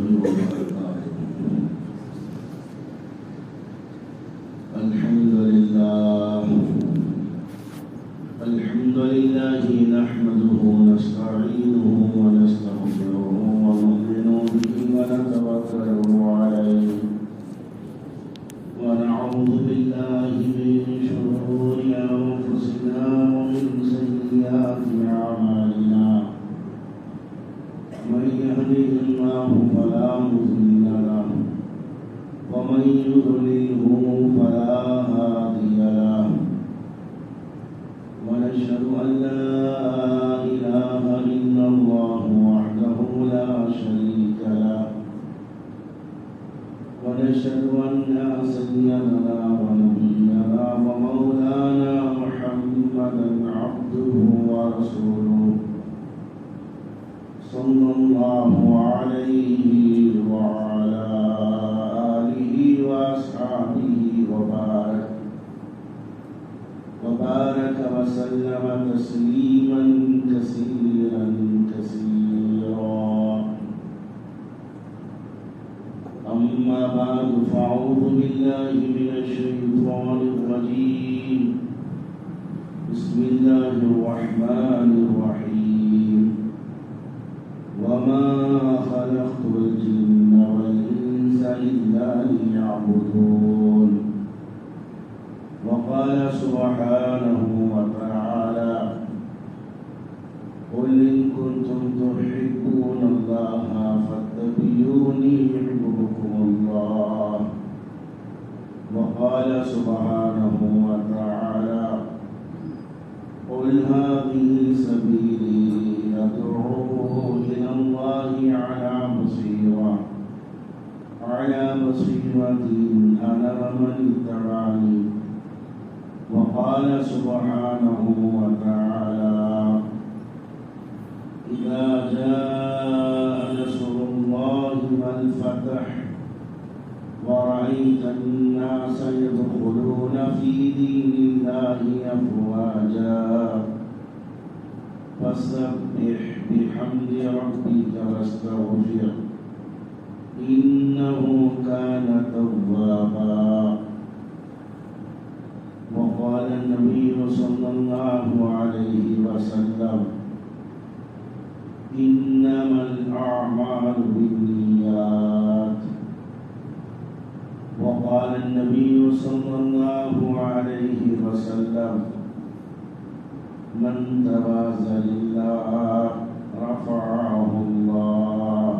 وبركاته. الحمد لله نحمده ونستعينه ونستغفره ونؤمن به ونتوكل عليه ونعوذ بالله من شرور أنفسنا ومن سيئات أعمالنا. من يهده الله فلا مضل له ومن يضلله فلا هادي له. ونشهد أن لا إله إلا الله وحده لا شريك له. ونشهد أن سيدنا ونبينا ومولانا محمدا عبده ورسوله صلى الله عليه وعلى آله وأصحابه وبارك وسلم تسليما كثيرا كثيرا. أما بعد فأعوذ بالله من الشيطان الرجيم. بسم الله الرحمن الرحيم. وما خلقت الجن والإنس إلا ليعبدون. وقال سبحانه وتعالى قل إن كنتم تحبون الله فاتبعوني يحببكم الله. وقال سبحانه وتعالى قل هذه سبيلي أدعو إلى الله على بصيرة أنا ومن اتبعني. وقال سبحانه وتعالى إذا جاء نصر الله والفتح ورأيت الناس يدخلون في دين الله أفواجا فسبح بحمد ربك واستغفره إنه كان توابا. وقال النبي صلى الله عليه وسلم إنما الأعمال بالنيات. وقال النبي صلى الله عليه وسلم من تواضع لله رفعه الله.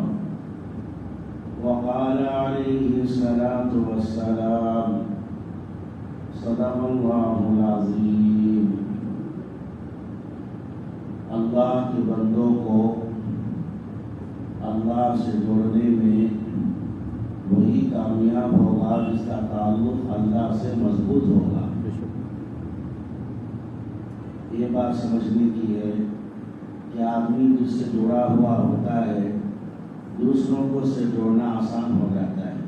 وقال عليه الصلاة والسلام صدق اللہ العظیم. اللہ کے بندوں کو اللہ سے جوڑنے میں وہی کامیاب ہوگا جس کا تعلق اللہ سے مضبوط ہوگا. یہ بات سمجھنے کی ہے کہ آدمی جس سے جڑا ہوا ہوتا ہے دوسروں کو سے جوڑنا آسان ہو جاتا ہے.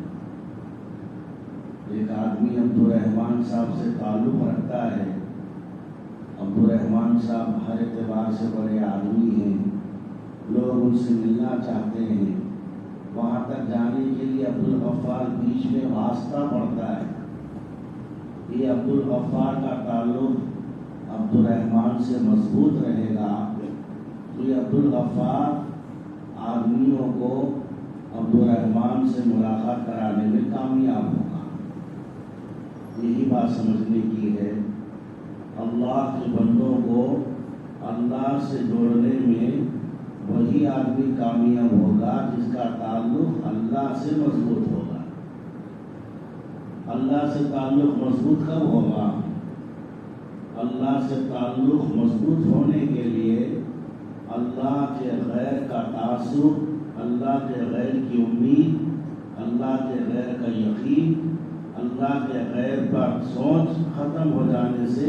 ایک آدمی عبدالرحمان صاحب سے تعلق رکھتا ہے. عبدالرحمان صاحب ہر اعتبار سے بڑے آدمی ہیں. لوگ ان سے ملنا چاہتے ہیں. وہاں تک جانے کے لیے عبدالغفار بیچ میں واسطہ پڑتا ہے. یہ عبدالغفار کا تعلق عبدالرحمان سے مضبوط رہے گا تو یہ عبدالغفار آدمیوں کو عبدالرحمان سے ملاقات کرانے میں کامیاب ہوگا. یہی بات سمجھنے کی ہے. اللہ کے بندوں کو اللہ سے جوڑنے میں وہی آدمی کامیاب ہوگا جس کا تعلق اللہ سے مضبوط ہوگا. اللہ سے تعلق مضبوط کب ہوگا؟ اللہ سے تعلق مضبوط ہونے کے لیے اللہ کے غیر کا تعصب، اللہ کے غیر کی امید، اللہ کے غیر کا یقین، اللہ کے غیر پر سوچ ختم ہو جانے سے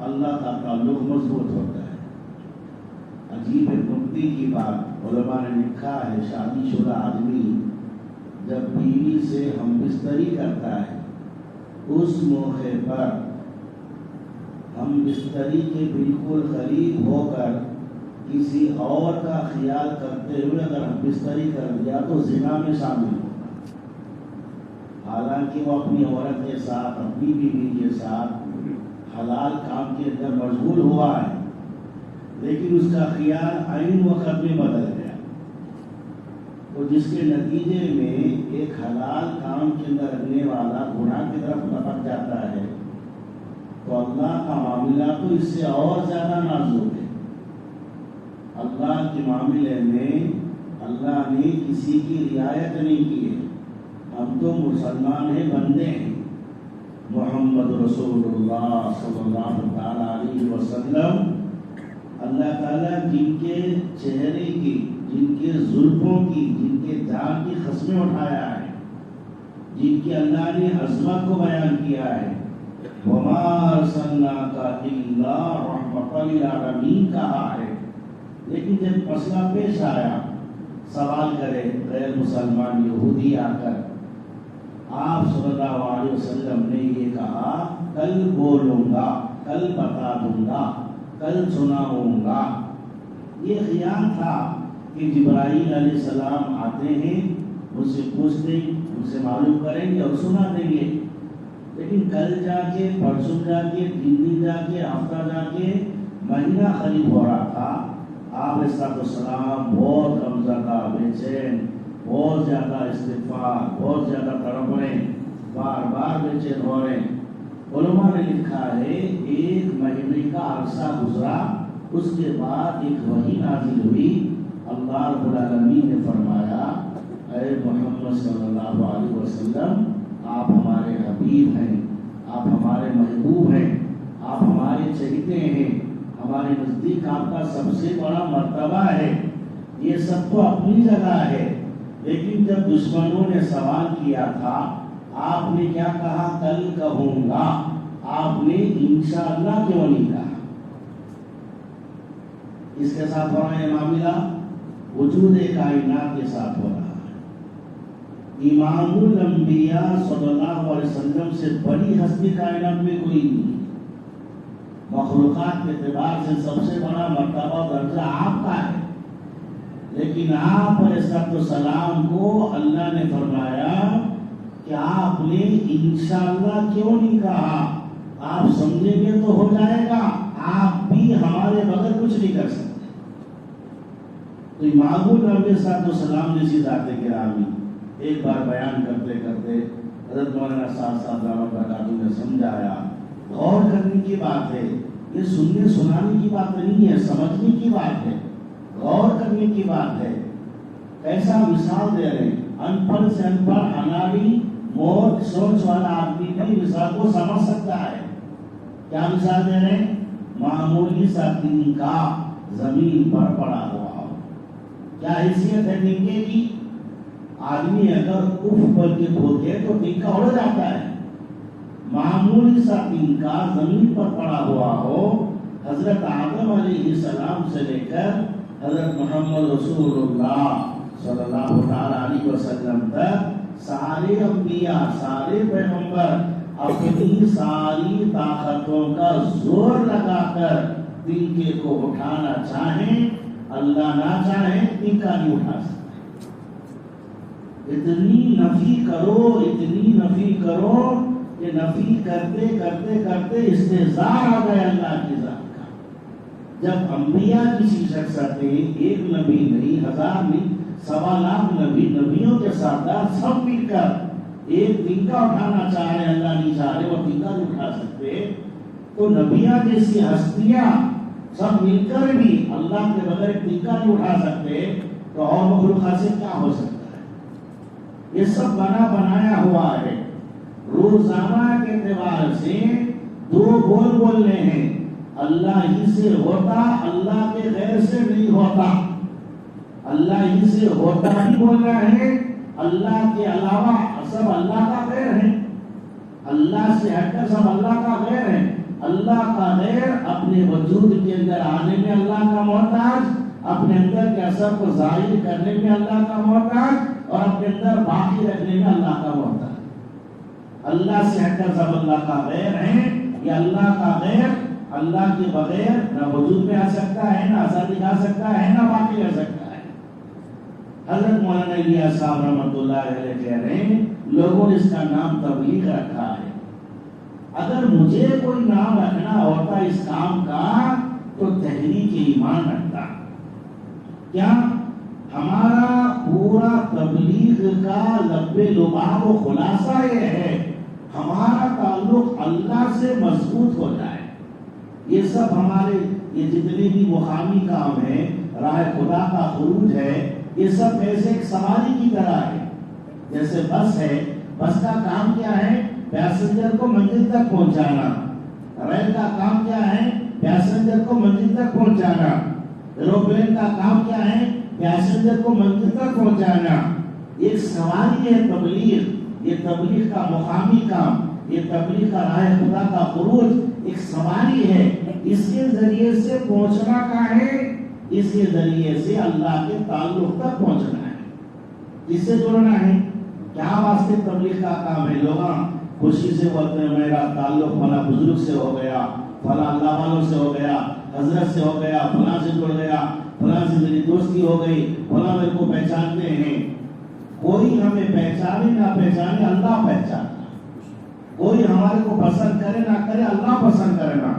اللہ کا تعلق مضبوط ہوتا ہے. عجیب نکتے کی بات علماء نے لکھا ہے، شادی شدہ آدمی جب بیوی سے ہم بستری کرتا ہے اس موقع پر ہم بستری کے بالکل قریب ہو کر کسی اور کا خیال کرتے ہوئے اگر بستری کر دیا تو زنا میں شامل ہوگا، حالانکہ وہ اپنی عورت کے ساتھ، اپنی بیوی کے ساتھ حلال کام کے اندر مشغول ہوا ہے، لیکن اس کا خیال عین وقت میں بدل گیا، تو جس کے نتیجے میں ایک حلال کام کے اندر رہنے والا گناہ کی طرف لپک جاتا ہے، تو اللہ کا معاملہ تو اس سے اور زیادہ نازک ہے۔ اللہ کے معاملے میں اللہ نے کسی کی رعایت نہیں کی ہے، ہم تو مسلمان ہیں، بندے ہیں۔ محمد رسول اللہ صلی اللہ علیہ وسلم اللہ تعالیٰ جن کے چہرے کی، جن کے زلفوں کی، جن کے جان کی قسمیں اٹھایا ہے، جن کی اللہ نے عظمت کو بیان کیا ہے، وَمَا أَرْسَلْنَاكَ إِلَّا رَحْمَةً لِلْعَالَمِينَ کہا ہے، لیکن جب مسئلہ پیش آیا، سوال کرے غیر مسلمان یہودی آ کر، آپ صلی اللہ علیہ وسلم نے یہ کہا کل بولوں گا، کل بتا دوں گا، کل سناؤں گا۔ یہ خیال تھا کہ جبرائیل علیہ السلام آتے ہیں، مجھ سے پوچھتے ہیں، مجھ سے معلوم کریں گے اور سنا دیں گے، لیکن کل جا کے، پرسوں جا کے، 3 دن جا کے، ہفتہ جا کے، مہینہ قریب ہو رہا تھا، آپ علیہ السلام بہت غمزدہ، بے چین، بہت زیادہ استغفار، بہت زیادہ تڑپ رہے ہیں، بار بار بے چین ہو رہے ہیں۔ علماء نے لکھا ہے 1 مہینے کا عرصہ گزرا، اس کے بعد ایک وحی نازل ہوئی، اللہ رب العالمین نے فرمایا اے محمد صلی اللہ علیہ وسلم، آپ ہمارے حبیب ہیں، آپ ہمارے محبوب ہیں، آپ ہمارے چہیتے ہیں، ہمارے نزدیک آپ کا سب سے بڑا مرتبہ ہے۔ یہ سب تو اپنی جگہ ہے، لیکن جب دشمنوں نے سوال کیا تھا، آپ نے کیا کہا؟ کل کہوں گا۔ آپ نے انشاءاللہ کیوں نہیں کہا؟ اس کے ساتھ ہو رہا ہے معاملہ وجود کائنات کے ساتھ ہو رہا ہے۔ امام الانبیاء صلی اللہ علیہ وسلم سے بڑی ہستی کائنات میں کوئی نہیں، مخلوقات کے اعتبار سے سب سے بڑا مرتبہ درجہ آپ کا ہے، لیکن آپ علیہ السلام کو اللہ نے فرمایا کہ آپ نے انشاءاللہ کیوں نہیں کہا؟ آپ سمجھیں گے تو ہو جائے گا، آپ بھی ہمارے بغیر کچھ نہیں کر سکتے۔ تو امام الانبیاء علیہ السلام جیسی ذات گرامی ایک بار بیان کرتے کرتے حضرت مولانا صاحب دعوت برکاتہ نے سمجھایا، غور کرنے کی بات ہے، یہ سننے سنانے کی بات نہیں ہے، سمجھنے کی بات ہے، غور کرنے کی بات ہے۔ ایسا مثال دے رہے ہیں، ان پڑھ سے ان پڑھ، اناڑی موت سوچ والا آدمی بھی مثال کو سمجھ سکتا ہے۔ کیا مثال دے رہے ہیں؟ معمولی سا تنکا زمین پر پڑا ہوا ہو، کیا حیثیت ہے تنکے کی؟ آدمی اگر اف پر کے کھودے تو تنکا اڑ جاتا ہے، معمولی سا تنکا زمین پر پڑا ہوا ہو، حضرت آدم علیہ السلام سے لے کر حضرت محمد رسول اللہ صلی اللہ علیہ وسلم تک سارے انبیاء، سارے پیغمبر اپنی ساری طاقتوں کا زور لگا کر تنکے کو اٹھانا چاہیں، اللہ نہ چاہیں تنکا نہیں اٹھا سکتے۔ اتنی نفی کرو، اتنی نفی کرو کہ نفی کرتے کرتے کرتے استحضار آ گئے اللہ کی ذات کا۔ جب انبیاء کسی شخصیت نے، ایک نبی نہیں، 1000 نہیں، 1.25 لاکھ نبیوں کے سردار سب مل کر ایک تنکا اٹھانا چاہ رہے، اللہ نہیں چاہ رہے، وہ تنکا نہیں اٹھا سکتے، تو نبیاں جیسی ہستیاں سب مل کر بھی اللہ کے بغیر تنکا نہیں اٹھا سکتے، تو اور مخلوقات سے کیا ہو سکتا ہے؟ یہ سب بنا بنایا ہوا ہے۔ روزانہ کے اعتبار سے 2 بول بولنے ہیں، اللہ ہی سے ہوتا، اللہ کے غیر سے نہیں ہوتا۔ اللہ ہی سے ہوتا بھی بولنا ہے، اللہ کے علاوہ سب اللہ کا غیر ہے، اللہ سے ہٹ کر سب اللہ کا غیر ہے۔ اللہ کا غیر اپنے وجود کے اندر آنے میں اللہ کا محتاج، اپنے اندر کے اثر کو ظاہر کرنے میں اللہ کا محتاج، اور اپنے اندر باقی رکھنے میں اللہ کا محتاج۔ اللہ سے ہٹ کر سب اللہ کا غیر ہے، یہ اللہ کا غیر اللہ کے بغیر نہ وجود میں آ سکتا ہے، نہ اثر دکھا سکتا ہے، نہ باقی کر سکتا ہے۔ حضرت مولانا الیاس صاحب رحمۃ اللہ علیہ کہہ رہے ہیں لوگوں نے اس کا نام تبلیغ رکھا ہے۔ اگر مجھے کوئی نام رکھنا ہوتا اس کام کا تو تحریک ایمان رکھتا۔ کیا ہمارا پورا تبلیغ کا لب لباب و خلاصہ یہ ہے ہمارا تعلق اللہ سے مضبوط ہو جائے۔ یہ سب ہمارے یہ جتنے بھی مقامی کام ہیں، راہ خدا کا خروج ہے، یہ سب ایسے ایک سواری کی طرح ہے۔ جیسے بس ہے، بس کا کام کیا ہے؟ پیسنجر کو منزل تک پہنچانا۔ ریل کا کام کیا ہے؟ پیسنجر کو منزل تک پہنچانا۔ ایروپلین کا کام کیا ہے؟ پیسنجر کو منزل تک پہنچانا۔ ایک سواری ہے تبلیغ، یہ تبلیغ کا مقامی کام، یہ تبلیغ کا راہ خدا کا خروج ایک سواری ہے۔ اس کے ذریعے سے پہنچنا کا ہے، اس کے ذریعے سے اللہ کے تعلق تک پہنچنا ہے۔ اس سے جڑنا ہے۔ کیا واسطے تبلیغ کا کام ہے؟ لوگ خوشی سے بولتے ہیں میرا تعلق فلاں بزرگ سے ہو گیا، فلاں اللہ والوں سے ہو گیا، حضرت سے ہو گیا، فلاں سے جڑ گیا، فلاں سے میری دوستی ہو گئی، فلاں میرے کو پہچانتے ہیں۔ کوئی ہمیں پہچانے نہ پہچانے، اللہ پہچانتا۔ کوئی ہمارے کو پسند کرے نہ کرے، اللہ پسند کرے نا۔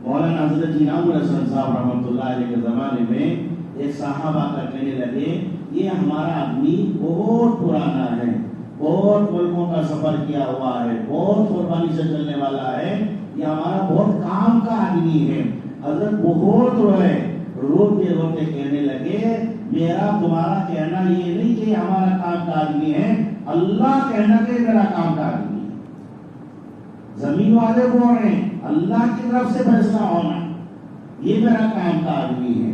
مولانا حضرت انعام الحسن صاحب رحمۃ اللہ علیہ کے زمانے میں ایک صحابہ کا کہنے لگے یہ ہمارا آدمی بہت پرانا ہے، بہت ملکوں کا سفر کیا ہوا ہے، بہت قربانی سے چلنے والا ہے، یہ ہمارا بہت کام کا آدمی ہے۔ حضرت بہت روئے، روتے روتے کہنے لگے میرا تمہارا کہنا یہ نہیں کہ ہمارا کام کا آدمی ہے، اللہ کہنا کہ میرا کام کا آدمی ہے۔ زمین والے بول رہے ہیں اللہ کی طرف سے فیصلہ ہونا، یہ میرا کام کا آدمی ہے،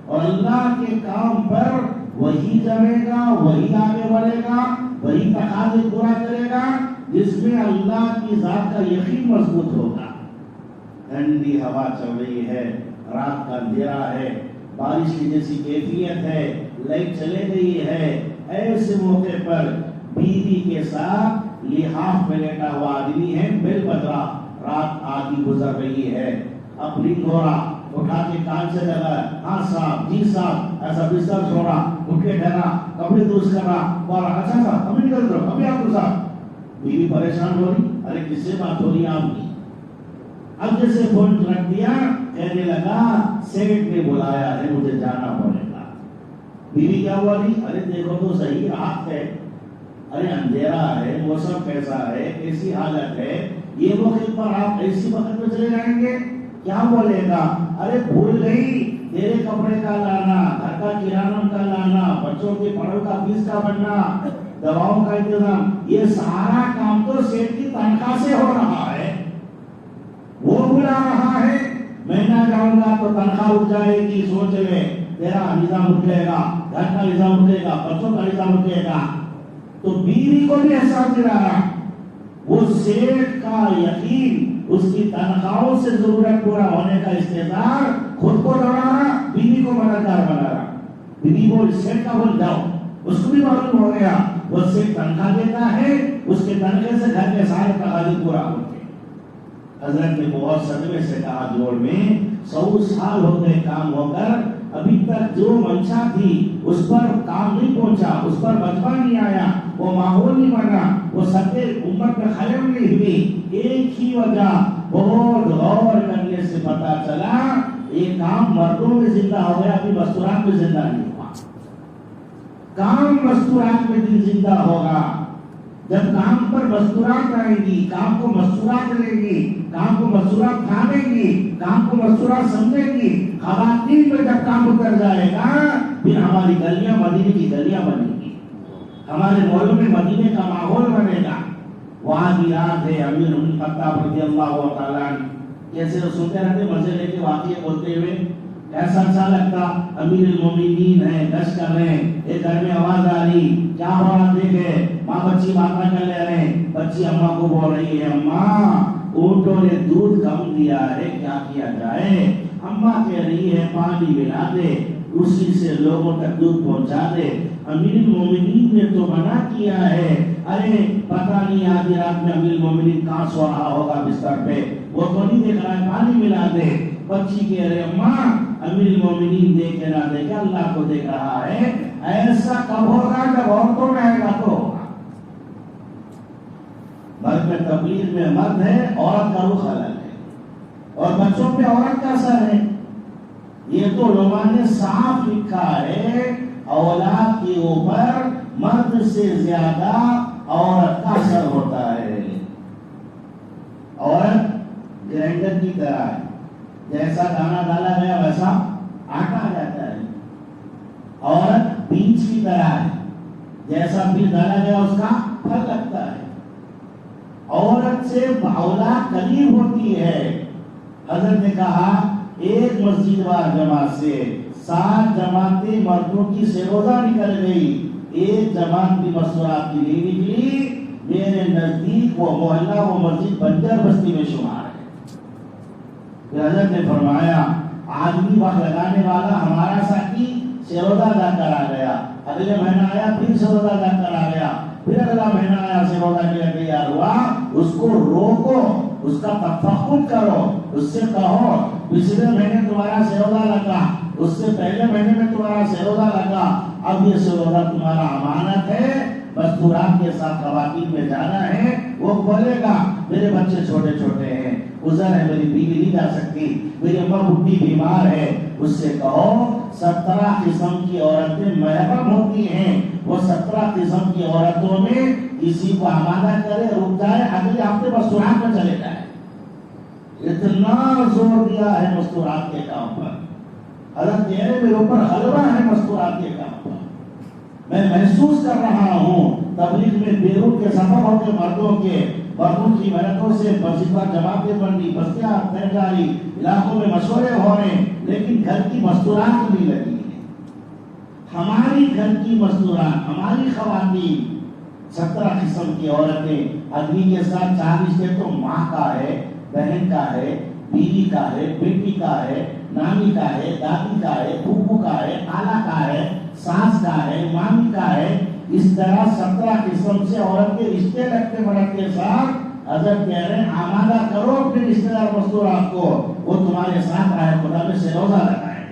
اور اللہ کے کام پر وہی جمے گا، وہی آگے بڑھے گا، وہی تقاضے پورا کرے گا جس میں اللہ کی ذات کا یقین مضبوط ہوگا۔ ٹھنڈی ہوا چل رہی ہے، رات کا اندھیرا ہے، بارش کی جیسی کیفیت ہے، لائٹ چلے گئی ہے، ایسے موقع پر بیوی کے ساتھ لحاف میں لیٹا ہوا آدمی ہے، بل بدرا، رات آدھی گزر رہی ہے، اپنی گھوڑا اٹھا کے کان سے لگا، ہاں صاحب، جی صاحب، ایسا بستر چھوڑا، اٹھ کے ڈرا، کپڑے درست کرا، اور اچھا صاحب ابھی نکل دو، ابھی آپ کو صاحب۔ بیوی پریشان ہو رہی، ارے کس سے بات ہو رہی ہے آپ کی؟ اب جیسے فون رکھ دیا، کہنے لگا سیٹ نے بلایا ہے، مجھے جانا پڑے گا۔ بیوی کیا ہوا رہی؟ ارے دیکھو تو صحیح، رات ہے، ارے اندھیرا ہے، موسم کیسا ہے، کیسی حالت ہے، یہ وقت پر آپ ایسی وقت میں چلے جائیں گے؟ کیا بولے گا؟ ارے بھول گئی، تیرے کپڑے کا لانا، گھر کا کرانہ کا لانا، بچوں کے پڑھائی کا فیس کا بننا، دواؤں کا انتظام، یہ سارا کام تو سیٹ کی تنخواہ سے ہو رہا ہے۔ وہ بلا رہا ہے، میں نہ جاؤں گا تو تنخواہ اٹھ جائے گی، سوچ لے تیرا نظام اٹھے گا، گھر کا نظام اٹھے گا، بچوں کا نظام اٹھے گا۔ تو بیوی کو بھی احساس دلانا، وہ سیٹ کا یقین، اس کی تنخواہوں سے ضرورت پورا ہونے کا استعداد، خود کو دوڑانا، بیوی کو مددگار بنانا۔ بیوی کو سیٹ کا بول جاؤ، اس کو بھی معلوم ہو گیا وہ سیٹ تنخواہ دیتا ہے، اس کے تنخواہ سے گھر کے سارے تقاضے پورا ہوتے۔ حضرت نے بہت صدمے سے کہا جوڑ میں 100 سال ہو گئے کام ہو کر، ابھی تک جو منشا تھی اس پر کام نہیں پہنچا، اس پر مجمع نہیں آیا، وہ ماحول نہیں بنا، وہ سطح امت میں خیر نہیں ہوئی۔ ایک ہی وجہ، بہت غور کرنے سے پتا چلا یہ کام مردوں میں زندہ ہو گیا، ابھی مستورات میں زندہ نہیں ہوا۔ کام مستورات میں دل زندہ ہوگا جب کام پر مستورات آئیں گی، کام کو مستورات لیں گی، کام کو مستورات تھامیں گی، کام کو مستورات سمجھیں گی۔ خواتین میں جب کام اتر جائے گا، پھر ہماری گلیاں مدینے کی گلیاں بنیں گی، ہمارے محلوں میں مدینے کا ماحول بنے گا۔ وہاں کی یاد ہے امیر بن خطاب رضی اللہ تعالیٰ عنہ کیسے سنتے رہتے مزے لے کے واقعے بولتے ہوئے، ایسا اچھا لگتا، امیر المومنین ہیں، گشت کر رہے ہیں، ایک گھر میں آواز آ رہی، کیا ہو رہا دیکھے، ماں بچی باتیں کر لے رہے ہیں، بچی اماں کو بول رہی ہے اماں اونٹوں نے دودھ کم دیا ہے، کیا کیا جائے؟ اماں کہہ رہی ہے پانی ملا دے، اسی سے لوگوں تک دودھ پہنچا دے۔ امیر المومنین نے تو منع کیا ہے، ارے پتہ نہیں آدھی رات میں امیر المومنین کہاں سو رہا ہوگا بستر پہ، وہ تو نہیں دیکھ رہا ہے پانی ملا دے. بچی کہہ رہے اماں امیر المومنین دیکھ کے نہ دیکھے اللہ کو دیکھ رہا ہے. ایسا کب ہوگا جب عورتوں میں آئے گا تو ہوگا. مرد میں تبلیغ میں مرد ہے، عورت کا رخ الگ ہے، اور بچوں پہ عورت کا اثر ہے. یہ تو علماء نے صاف لکھا ہے اولاد کے اوپر مرد سے زیادہ عورت کا اثر ہوتا ہے. عورت گرائنڈر کی طرح ہے، جیسا دانا ڈالا گیا ویسا آٹا آ جاتا ہے. عورت بیج کی طرح ہے، جیسا بیج ڈالا گیا اس کا پھل لگتا ہے. عورت سے اولاد قریب ہوتی ہے. حضرت نے کہا ایک مسجد وار جماعت سے 7 جماعتیں مردوں کی سروزہ نکل گئی، ایک جماعت کی مستورات کی نہیں نکلی. میرے نزدیک وہ محلہ وہ مسجد بنجر بستی میں شمار ہے. پھر حضرت نے فرمایا آدمی وقت لگانے والا ہمارا ساتھی سروزہ ادا کر آ گیا، اگلے مہینہ آیا پھر سروزہ ادا کر آ گیا، پھر اگلا مہینہ آیا سروزہ کے لیے تیار ہوا. اس کو روکو، اس کا تفقد کرو، اس سے کہو پچھلے مہینے تمہارا سروزہ لگا، اس سے پہلے مہینے میں تمہارا سروزہ لگا، اب یہ سروزہ تمہارا امانت ہے، مستورات کے ساتھ خواتین میں جانا ہے. وہ بولے گا میرے بچے چھوٹے چھوٹے ہیں، عذر ہے، میری بیوی نہیں جا سکتی، میری اماں بڈھی بیمار ہے. اس سے کہو 17 قسم کی عورتیں محرم ہوتی ہیں، وہ 17 قسم کی عورتوں میں کسی کو آمادہ کرے، رک جائے، اگلے ہفتے مستورات میں چلے جائے. اتنا زور دیا ہے مستورات کے کام پر. حضرت کہہ رہے میرے اوپر غلبہ ہے مستورات کے کام پر. میں محسوس کر رہا ہوں تبلیغ میں بیرون کے سفر ہوتے مردوں کی محنتوں سے مسجد پر جماعتیں بنی، بستیاں طے جاری، علاقوں میں مشورے ہو رہے ہیں، لیکن گھر کی مستورات نہیں لگی ہے. ہماری گھر کی مستورات، ہماری خواتین 17 قسم کی عورتیں آدمی کے ساتھ 4 رشتے تو ماں کا ہے، بہن کا ہے، بیوی کا ہے، بیٹی کا ہے، نانی کا ہے، دادی کا ہے، پھوپھو کا ہے، خالہ کا ہے، ساس کا ہے، مامی کا ہے. اس طرح 17 قسم سے عورت کے رشتے لگتے مرد کے ساتھ. حضرت کہہ رہے ہیں آمادہ کرو اپنے رشتے دار مستورات کو، وہ تمہارے ساتھ راہ خدا میں سروزہ لگائے،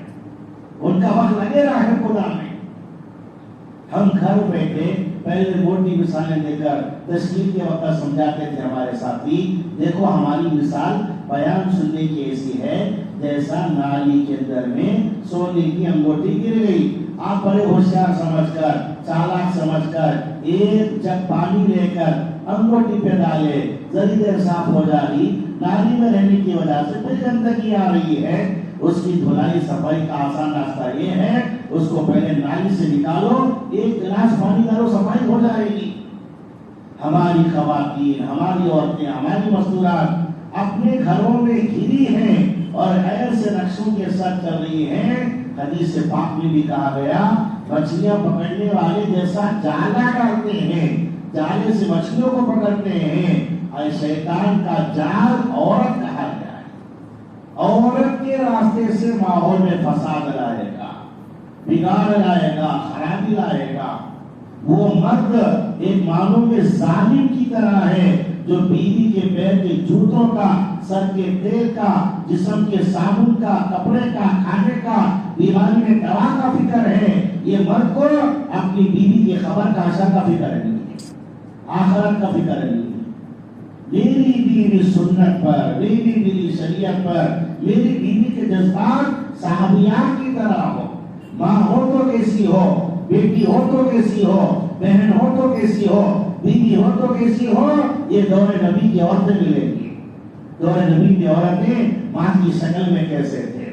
ان کا وقت لگے راہ خدا میں. ہم گھر بیٹھے پہلے موٹی مثالیں دے کر تشکیل کے وقت سمجھاتے تھے ہمارے ساتھی. دیکھو ہماری مثال بیان سننے کی ایسی ہے جیسا نالی کے اندر میں سونے کی انگوٹھی گر گئی. آپ بڑے ہوشیار سمجھ کر، چالاک سمجھ کر ایک جگ پانی لے کر انگوٹھی پہ ڈالے، ذری دیر صاف ہو جائے. نالی میں رہنے کی وجہ سے کوئی گندگی آ رہی ہے، اس کی دھلائی صفائی کا آسان راستہ یہ ہے اس کو پہلے نالی سے نکالو، ایک گلاس پانی ڈالو، صفائی ہو جائے گی. ہماری خواتین، ہماری عورتیں، ہماری مستورات اپنے گھروں میں گھری ہیں اور ایسے نقشوں کے ساتھ چل رہی ہیں. حدیث پاک میں بھی کہا گیا مچھلیاں پکڑنے والے جیسا جالا ڈالتے ہیں، جالے سے مچھلیوں کو پکڑتے ہیں، اور شیطان کا جال عورت کہا گیا ہے. عورت کے راستے سے ماحول میں فساد لائے گا، بگاڑ لائے گا، خرابی لائے گا. وہ مرد ایک معلوم میں ظالم کی طرح ہے جو بیوی کے پیر کے جوتوں کا، سر کے تیل کا، جسم کے صابن کا، کپڑے کا، کھانے کا، بیماری میں دوا کا فکر ہے. یہ مرد کو اپنی بیوی کی خبر کا عشاء کا فکر نہیں ہے، آخرت کا فکر نہیں ہے. میری بیوی سنت پر، میری بیوی شریعت پر، میری بیوی کے جذبات صحابیات کی طرح ہو. ماں ہو تو کیسی ہو، بیٹی ہو تو کیسی ہو، بہن ہو تو کیسی ہو، بیوی ہو تو کیسی ہو. یہ دور نبی کی عورتیں ملیں گی. دور نبی کی عورتیں ماں کی شکل میں کیسے تھے.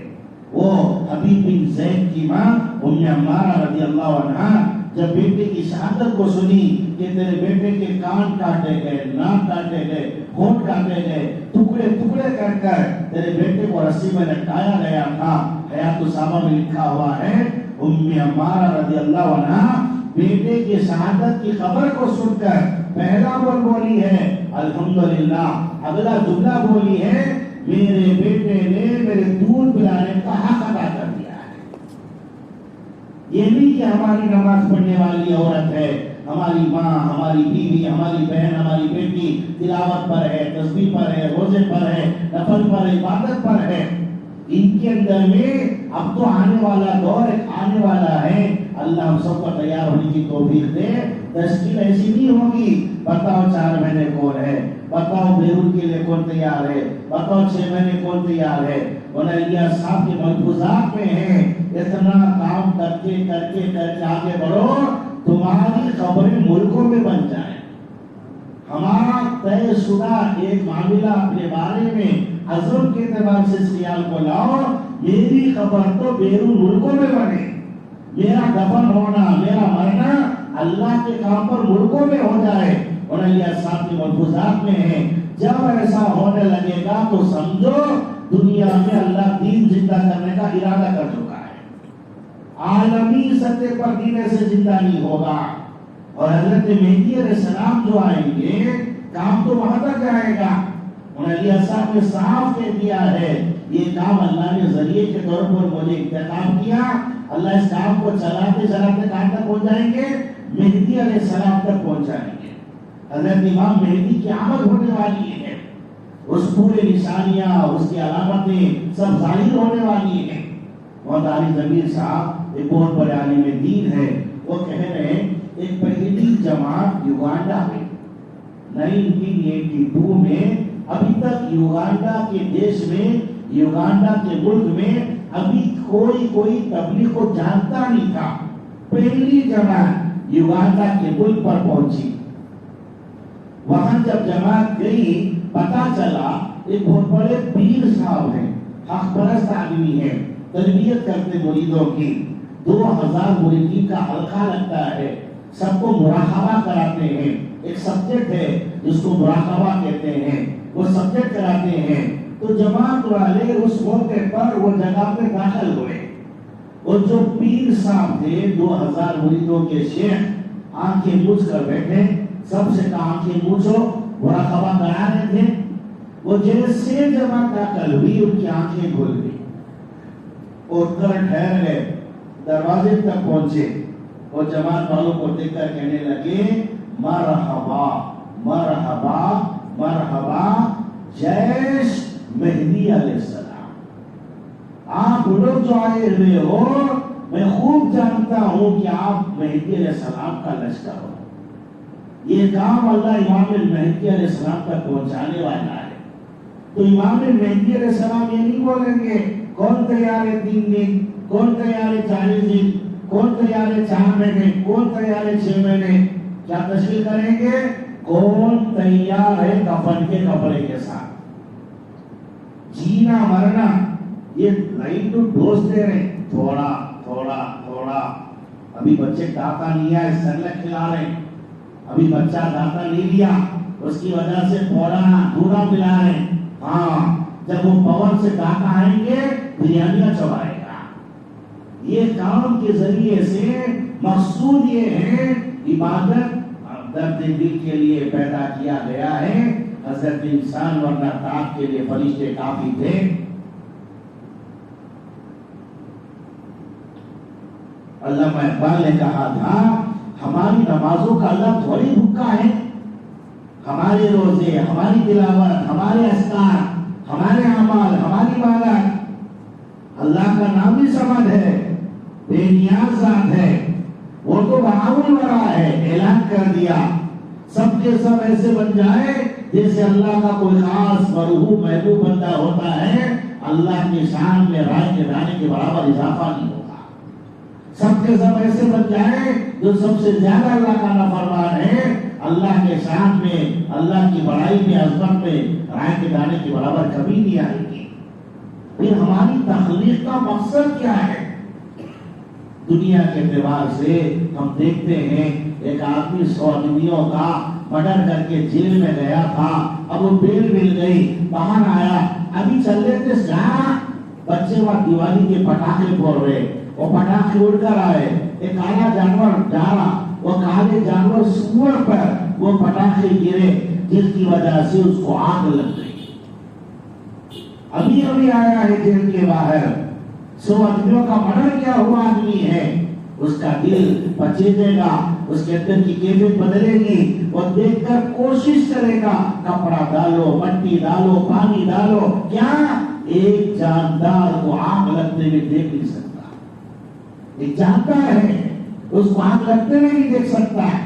وہ حبیب بن زید کی ماں ام عمارہ رضی اللہ عنہا جب بیٹے کی شہادت کو سنی کہ تیرے بیٹے کے کان کاٹے گئے، ناک کاٹے گئے، ہونٹ کاٹے گئے، ٹکڑے ٹکڑے کر کر تیرے بیٹے کو رسی میں لٹکایا گیا تھا. حیات الصحابہ میں لکھا ہوا ہے ام عمارہ رضی اللہ عنہا بیٹے کی شہادت کی خبر کو سن کر پہلا بولی ہے الحمدللہ، اگلا جملہ بولی ہے میرے بیٹے نے میرے دودھ پلانے کا حق ادا کر دیا ہے. یہ نہیں کہ ہماری نماز پڑھنے والی عورت ہے ہماری ماں، ہماری بیوی، ہماری بہن، ہماری بیٹی تلاوت پر ہے، تسبیح پر ہے، روزے پر ہے، نفل پر ہے، عبادت پر ہے، ان کے اندر میں اب تو آنے والا دور آنے والا ہے، اللہ ہم سب کو تیار ہونے کی توفیق دے۔ تشکیل ایسی نہیں ہوگی بتاؤ 4 مہینے کون ہے، بتاؤ بیرون کے لیے کون تیار ہے، بتاؤ 6 مہینے کون تیار ہے۔ الیاس صاحب کے ملفوظات میں ہے اتنا کام کر کے آگے بڑھو تمہاری خبریں ملکوں میں بن جائیں۔ ہمارا طے شدہ ایک معاملہ اپنے بارے میں عزم کے اعتبار سے اس خیال کو لاؤ، میری خبر تو بیرون ملکوں میں بنے، میرا دفن ہونا، میرا مرنا اللہ کے کام پر ملکوں میں ہو جائے۔ اور الیاس صاحب کے ملفوظات میں ہے جب ایسا ہونے لگے گا تو سمجھو دنیا میں اللہ دین زندہ کرنے کا ارادہ کر چکا ہے، عالمی سطح پر دین ایسے زندہ نہیں ہوگا، اور حضرت مہدی علیہ السلام جو آئیں گے کام تو وہاں تک جائے گا۔ الیاس صاحب نے صاف کہہ دیا ہے یہ کام اللہ نے ذریعے کے طور پر مجھے انتخاب کیا، اللہ اس کام کو چلاتے چلاتے کہاں تک پہنچ جائیں گے؟ مہدی علیہ السلام تک پہنچ جائیں گے۔ حضرت امام مہدی کی آمد ہونے والی ہے، اس پورے نشانیاں، اس کی علامتیں سب ظاہر ہونے والی ہیں۔ مولانا علی ضمیر صاحب ایک بہت بڑے عالم دین ہے، وہ کہہ رہے ہیں ایک پہلی جماعت یوگانڈا میں 1982 میں، ابھی تک یوگانڈا کے دیش میں، یوگانڈا کے ملک میں ابھی کوئی تبلیغ کو جانتا نہیں تھا، پہلی جماعت یوگانڈا کے ملک پر پہنچی۔ وہاں جب جماعت گئی پتا چلا ایک بہت بڑے پیر صاحب ہیں، حق پرست آدمی ہیں، تربیت کرتے مریدوں کی، 2000 مریدین کا حلقہ لگتا ہے، سب کو مراقبہ کراتے ہیں، ایک سبجیکٹ ہے جس کو مراقبہ کہتے ہیں، وہ سبجیکٹ کراتے ہیں۔ تو جماعت والے اس موقع پر وہ جگہ پہ داخل ہوئے، اور جو پیر صاحب تھے 2000 مریدوں کے شیخ آنکھیں موچھ کر بیٹھے، سب سے کہا آنکھیں موچھو، مراقبہ کرا رہے تھے، وہ جیسے جماعت داخل ہوئی ان کی آنکھیں کھل گئی، اور ٹھہر گئے، دروازے تک پہنچے، اور جماعت والوں کو دیکھ کر کہنے لگے مرحبا مرحبا مرحبا جیش مہدی علیہ السلام، آپ لوگ جو آئے ہوئے ہو میں خوب جانتا ہوں کہ آپ مہدی علیہ السلام کا لشکر ہو، یہ کام اللہ امام المہدی علیہ السلام تک پہنچانے والا ہے۔ تو امام المہدی علیہ السلام یہ نہیں بولیں گے کون تیار ہے 3 دن، کون تیار ہے 40 دن، کون تیار ہے 4 مہینے، کون تیار ہے 6 مہینے، کیا تشکیل کریں گے؟ کون تیار ہے کفن کے کپڑے کے ساتھ، جینا مرنا، یہ لائن ٹو ڈوز دے رہے، تھوڑا تھوڑا تھوڑا، ابھی بچے داتا نہیں آئے سرلک کھلا رہے، ابھی بچہ داتا نہیں لیا اس کی وجہ سے دورا پلا رہے، ہاں جب وہ پاور سے داتا آئیں گے بریانیاں چبائے گا۔ یہ کام کے ذریعے سے مقصود یہ ہے عبادت درد دل کے لیے پیدا کیا گیا ہے، حضرت انسان ورنہ طاق کے لیے فرشتے کافی تھے۔ علامہ اقبال نے کہا تھا ہماری نمازوں کا اللہ تھوڑی بھوکا ہے، ہمارے روزے، ہماری تلاوت، ہمارے اذکار، ہمارے اعمال، ہماری عبادت اللہ کا نام ہی سمجھ ہے، بے نیاز ذات ہے، وہ تو بہاول ورا ہے، اعلان کر دیا سب کے سب ایسے بن جائے جیسے اللہ کا کوئی خاص مرحوم محبوب بندہ ہوتا ہے، اللہ کی شان میں رائے کے دانے کے برابر اضافہ نہیں ہوگا۔ سب کے سب ایسے بن جائے جو سب سے زیادہ اللہ کا نافرمان ہے، اللہ کے شان میں، اللہ کی بڑائی میں، عظمت میں رائے کے دانے کے برابر کبھی نہیں آئے گی۔ پھر ہماری تخلیق کا مقصد کیا ہے؟ دنیا کے اعتبار سے ہم دیکھتے ہیں ایک آدمی 100 آدمیوں کا مرڈر کر کے جیل میں گیا تھا، اب وہ بیل مل گئی، باہر آیا، ابھی چل رہے تھے جہاں بچے وہاں دیوالی کے پٹاخے پھوڑ رہے، وہ پٹاخے اڑ کر آئے، ایک کالا جانور جا رہا، وہ کالے جانور سور پر وہ پٹاخے گرے جس کی وجہ سے اس کو آگ لگ گئی۔ ابھی آیا ہے جیل کے باہر، 100 آدمیوں کا مرڈر کیا ہوا آدمی ہے، اس کا دل پچیجے گا، اس کے اندر کی کیفیت بدلے گی، وہ دیکھ کر کوشش کرے گا کپڑا ڈالو، مٹی ڈالو، پانی ڈالو، کیا ایک جاندار کو آگ لگتے ہوئے دیکھ نہیں سکتا، ایک جانتا ہے اس کو آگ لگتے ہوئے نہیں دیکھ سکتا ہے۔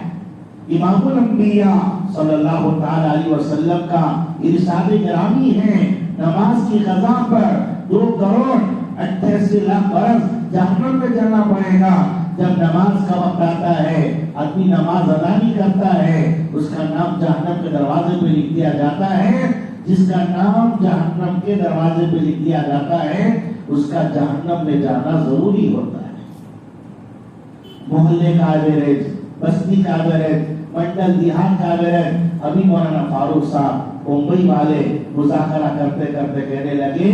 امام الانبیاء صلی اللہ تعالی علیہ وسلم کا ارشاد گرامی ہے، نماز کی قضا پر 2,88,00,000 برس جہنم میں جانا پڑے گا۔ جب نماز کا وقت آتا ہے، آدمی نماز ادا نہیں کرتا ہے، اس کا نام جہنم کے دروازے پہ لکھ دیا جاتا ہے۔ جس کا نام جہنم کے دروازے پہ لکھ دیا جاتا ہے، اس کا جہنم میں جانا ضروری ہوتا ہے۔ محلے کا ایوریج، بستی کا ایوریج، منڈل دیہات کا ایوریج۔ ابھی مولانا فاروق صاحب ممبئی والے مذاکرہ کرتے کرتے کہنے لگے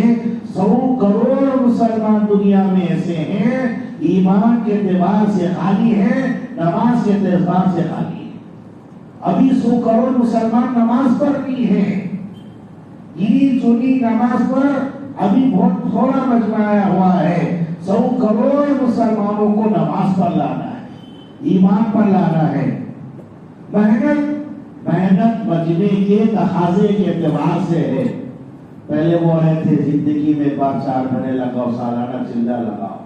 100 کروڑ مسلمان دنیا میں ایسے ہیں ایمان کے اعتبار سے خالی ہیں، نماز کے اعتبار سے خالی ہیں۔ ابھی 100 کروڑ مسلمان نماز پر نہیں ہیں، گنی چنی نماز پر ابھی بہت تھوڑا مجمع ہوا ہے۔ 100 کروڑ مسلمانوں کو نماز پر لانا ہے، ایمان پر لانا ہے۔ محنت مجمع کے تقاضے کے اعتبار سے ہے۔ پہلے وہ رہے تھے زندگی میں 4 مہینے لگاؤ، سالانہ چندہ لگاؤ،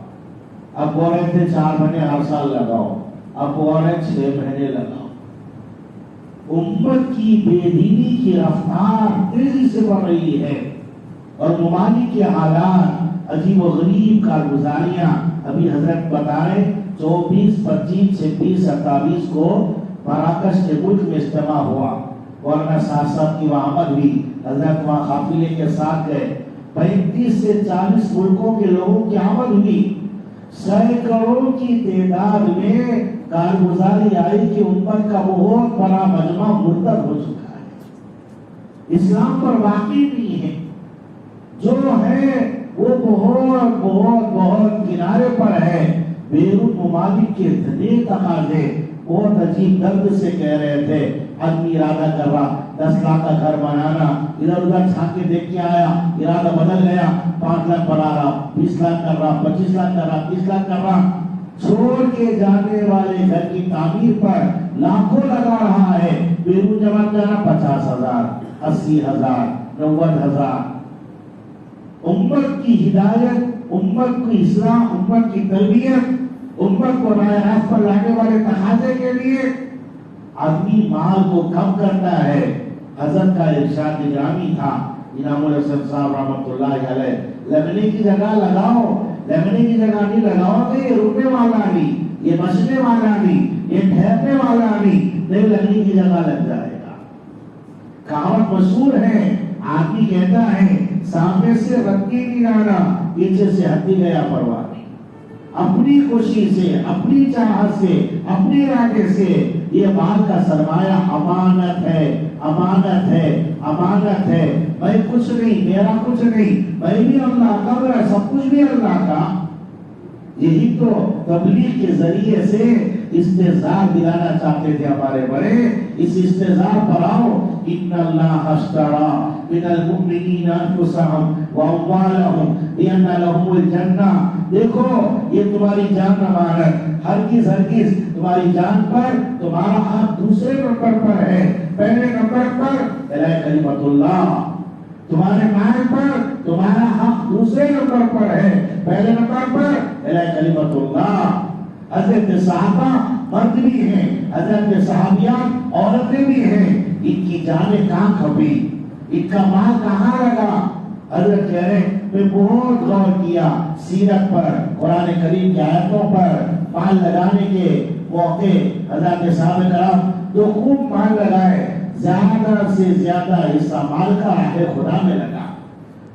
اب وہ رہے تھے 4 مہینے ہر سال لگاؤ، اب وہ رہے 6 مہینے لگاؤ۔ امت کی بے دینی کی رفتار تیزی سے بڑھ رہی ہے، اور ممالک کے حالات عجیب و غریب کارگزاریاں۔ ابھی حضرت بتائیں 24، 25، 26، 28 کو مراکش کے ملک میں اجتماع ہوا، مولانا صاحب کی وہاں آمد ہوئی، حضرت وہاں قافلے کے ساتھ گئے، 35 سے 40 ملکوں کے لوگوں کی آمد ہوئی، سینکڑوں کی تعداد میں کارگزاری آئی کہ امت کا بہت بڑا مجمع مرتب ہو چکا ہے، اسلام پر واقعی نہیں ہے، جو ہے وہ بہت بہت بہت کنارے پر ہے۔ بیرون ممالک کے اتنے تقاضے بہت عجیب درد سے کہہ رہے تھے، آدمی ارادہ کر رہا 10 لاکھ کا گھر بنانا، ادھر ادھر چھان کے دیکھ کے آیا، ارادہ بدل گیا، 5 لاکھ بنا رہا، 20 لاکھ کر رہا، 25 لاکھ کر رہا، 30 لاکھ کر رہا، چھوڑ کے جانے والے گھر کی تعمیر پر لاکھوں لگا رہا ہے۔ بیرون جمع کرنا 50,000، 80,000، 90,000۔ امت کی ہدایت، امت کی اصلاح، امت کی تربیت، امت کو راہ راست پر لانے والے تقاضے کے لیے آدمی مال کو کم کرتا ہے۔ حضرت کا ارشاد گرامی تھا، انعام الحسن صاحب رحمۃ اللہ علیہ، لگنے کی جگہ لگاؤ، لگنے کی جگہ نہیں لگاؤ تو یہ رکنے والا نہیں، یہ بچنے والا نہیں، یہ ٹھہرنے والا نہیں لگنے کی جگہ لگ جائے گا۔ کہاوت مشہور ہے، آدمی کہتا ہے سامنے سے رتی نہیں آنا، پیچھے سے ہٹی گیا پرواہ نہیں۔ اپنی خوشی سے، اپنی چاہت سے، اپنے ارادے سے یہ مال کا سرمایہ امانت ہے، امانت ہے، امانت ہے۔ میں کچھ نہیں، میرا کچھ نہیں، میں بھی اللہ کا، میرا سب کچھ بھی اللہ کا۔ یہی تو تبلیغ کے ذریعے سے استحضار دلانا چاہتے تھے ہمارے بڑے۔ اس استحضار پر آؤ، ان اللہ اشترى من المؤمنین انفسهم واموالهم بان لهم الجنہ۔ دیکھو یہ تمہاری جان امانت، ہرگز ہرگز تمہاری جان پر تمہارا حق دوسرے نمبر پر ہے، پہلے نمبر پر اعلی کلمت اللہ، تمہارے مال پر تمہارا حق دوسرے نمبر پر ہے، پہلے نمبر پر اعلی کلمت اللہ۔ حضرت صحابہ مرد بھی ہیں، حضرت صحابیات عورتیں بھی ہیں، ان کی جانیں کہاں کھپی، ان کا مال کہاں لگا؟ حضرت کہہ رہے میں بہت غور کیا سیرت پر، قرآن کریم کی آیتوں پر، مال لگانے کے موقع حضرت صحابہ کرام تو خوب مال لگائے، زیادہ سے زیادہ حصہ مال کا راہ خدا میں لگا،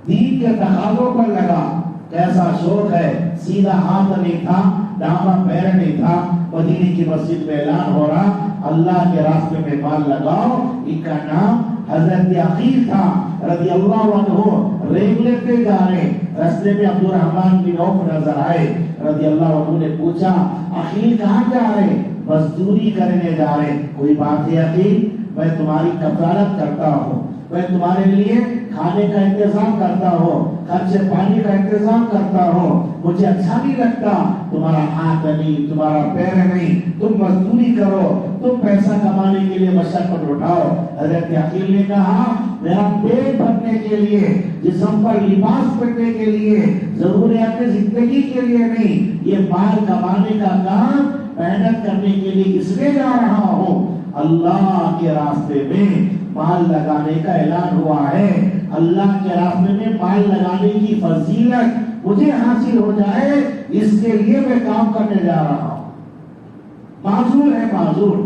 دین کے تقاضوں پر لگا۔ کیسا شوق ہے، سیدھا ہاتھ نہیں تھا، دامن پیر نہیں تھا، مدینے کی مسجد میں اعلان ہو رہا اللہ کے راستے میں مال لگاؤ۔ ان کا نام حضرت عقیل تھا رضی اللہ عنہ۔ ریگ لیتے جا رہے، راستے میں عبد الرحمن بن عوف نظر آئے، رضی اللہ عنہ نے پوچھا عقیل کہاں جا رہے؟ مزدوری کرنے جا رہے۔ کوئی بات ہے عقیل؟ میں تمہاری کفالت کرتا ہوں، میں تمہارے لیے کھانے کا انتظام کرتا ہو، خرچ پانی کا انتظام کرتا ہو، مجھے اچھا نہیں لگتا تمہارا ہاتھ نہیں، تمہارا پیر نہیں، تم مزدوری کرو، تم پیسہ کمانے کے لیے مشقت اٹھاؤ۔ حضرت عقیل نے کہا میرا پیٹ بھرنے کے لیے، جسم پر لباس پہننے کے لیے، ضروریات زندگی کے لیے نہیں، یہ مال کمانے کا کام محنت کرنے کے لیے اس لیے جا رہا ہوں، اللہ کے راستے میں مال لگانے کا اعلان ہوا ہے، اللہ کے راستے میں مال لگانے کی فضیلت مجھے حاصل ہو جائے، اس کے لیے میں کام کرنے جا رہا ہوں۔ معذور ہے، معذور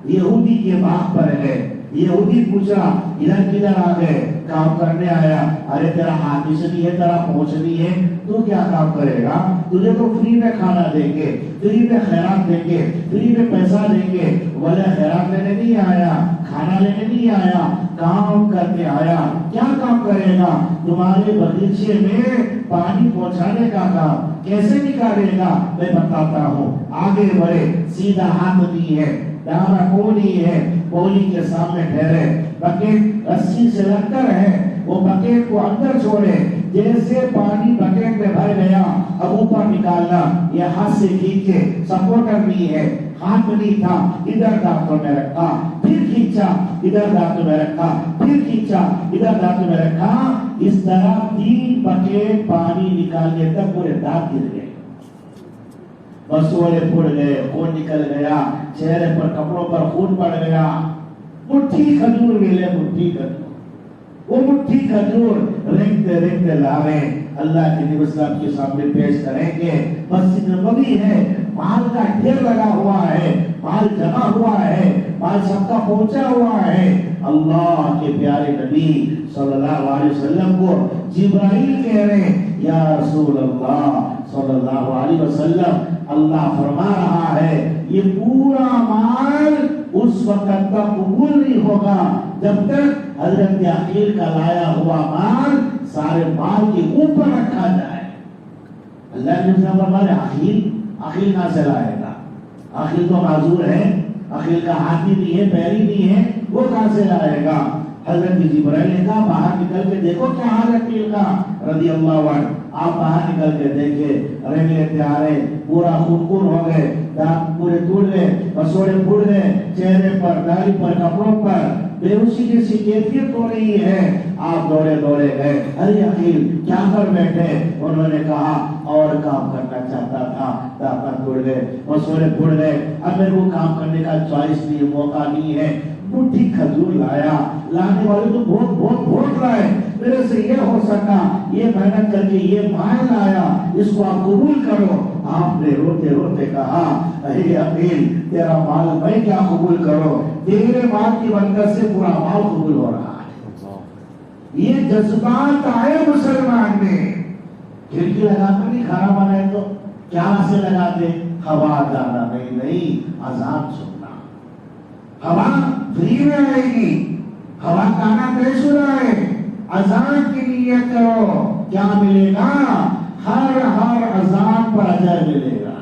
یہودی کے باغ پر ہے، یہودی پوچھا ادھر کدھر آ گئے؟ کام کرنے آیا۔ ارے تیرا ہاتھ نہیں ہے، تیرا پہنچ نہیں ہے، تو کیا کام کرے گا؟ تجھے تو فری میں کھانا دیں گے، فری میں خیرات دیں گے، فری میں پیسہ دیں گے، بولے خیرات لینے نہیں آیا، کھانا لینے نہیں آیا، کام کرنے آیا۔ کیا کام کرے گا؟ تمہارے باغیچے میں پانی پہنچانے کا کام۔ کیسے نکالے گا؟ میں بتاتا ہوں۔ آگے بڑھے، سیدھا ہاتھ نہیں ہے، دامن کو نہیں ہے، پولی کے سامنے ٹھہرے، بکیٹ رسی سے لگ کر ہے، وہ بکیٹ کو اندر چھوڑے، جیسے پانی بکیٹ میں بھر گیا اب اوپر نکالنا، یہ ہاتھ سے کھینچ کے، سپورٹر نہیں ہے، ہاتھ نہیں تھا، ادھر دانتوں میں رکھا، پھر کھینچا، ادھر دانتوں میں رکھا، پھر کھینچا، ادھر دانتوں میں رکھا، اس طرح 3 بکیٹ پانی نکالنے تک پورے دانت گر گئے، مسوڑے پھوڑ گئے، خون نکل گیا، چہرے پر کپڑوں پر خون پڑ گیا۔ مٹھی کھجور ملے، مٹھی کھجور، وہ مٹھی کھجور رنگتے رنگتے لاوے اللہ کے نبی صلی اللہ علیہ وسلم کے سامنے پیش کریں گے۔ مسجد نبوی ہے، مال کا ڈھیر لگا ہوا ہے، مال جمع ہوا ہے، مال سب کا پہنچا ہوا ہے۔ اللہ کے پیارے نبی صلی اللہ علیہ وسلم کو جبرائیل کہہ رہے ہیں یا رسول اللہ صلی اللہ علیہ وسلم، اللہ فرما رہا ہے یہ پورا مال اس وقت تک قبول نہیں ہوگا جب تک حضرت عقیل کا لایا ہوا مال سارے مال کے اوپر رکھا جائے۔ اللہ نے فرمایا عقیل کہاں سے لائے گا؟ عقیل تو معذور ہے، عقیل کا ہاتھ بھی نہیں ہے، پیر ہی نہیں ہے، وہ کہاں سے لائے گا؟ حضرت جبرائیل نے کہا باہر نکل کے دیکھو کیا حال ہے عقیل کا رضی اللہ عنہ۔ آپ باہر نکل کے دیکھے، رنگلے پیارے پورا خون ہو گئے، دانت پورے ٹوٹ گئے، مسوڑے پھوٹ گئے، چہرے پر، داڑھی پر، کپڑوں پر بے ہوشی جیسی کیفیت ہو رہی ہے۔ آپ دوڑے گئے، ارے عقیل کیا کر بیٹھے؟ انہوں نے کہا اور کام کرنا چاہتا تھا، دانت ٹوٹ گئے، مسوڑے پھوٹ گئے، اب میرے کو کام کرنے کا چوائس نہیں، موقع نہیں ہے۔ مٹھی کھجور لایا، لانے والے تو بہت لائے، میرے سے یہ ہو سکا، یہ محنت کر کے یہ مال لایا، اس کو آپ قبول کرو۔ آپ نے روتے روتے کہا اے عقیل تیرا مال میں کیا قبول کرو، تیرے مال کی برکت سے پورا مال قبول ہو رہا ہے۔ یہ جذبات آئے مسلمان میں۔ کھڑکی لگا کر نہیں کھانا بنائے تو کیا سے لگاتے؟ ہوا جانا نہیں، اذان سننا۔ ہوا فری میں آئے گی، ہوا گانا طے سنا ہے، اذان کی نیت کرو، کیا ملے گا؟ ہر اذان پر اجر ملے گا۔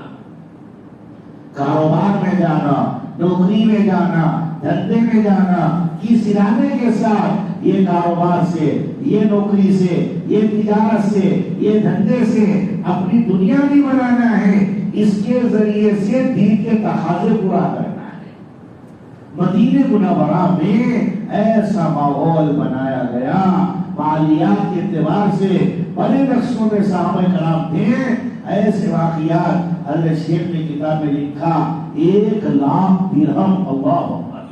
کاروبار میں جانا، نوکری میں جانا، دھندے میں جانا، کس ارادے کے ساتھ یہ کاروبار سے، یہ نوکری سے، یہ تجارت سے، یہ دھندے سے اپنی دنیا بھی بنانا ہے، اس کے ذریعے سے دین کے تقاضے پورا کرنا ہے۔ مدینہ منورہ میں ایسا ماحول بنایا گیا، مالیات کے اعتبار سے بڑے نقشوں میں صحابہ کرام تھے، ایسے واقعات حضرت شیخ نے کتاب میں لکھا 1,00,000 درہم، اللہ اکبر،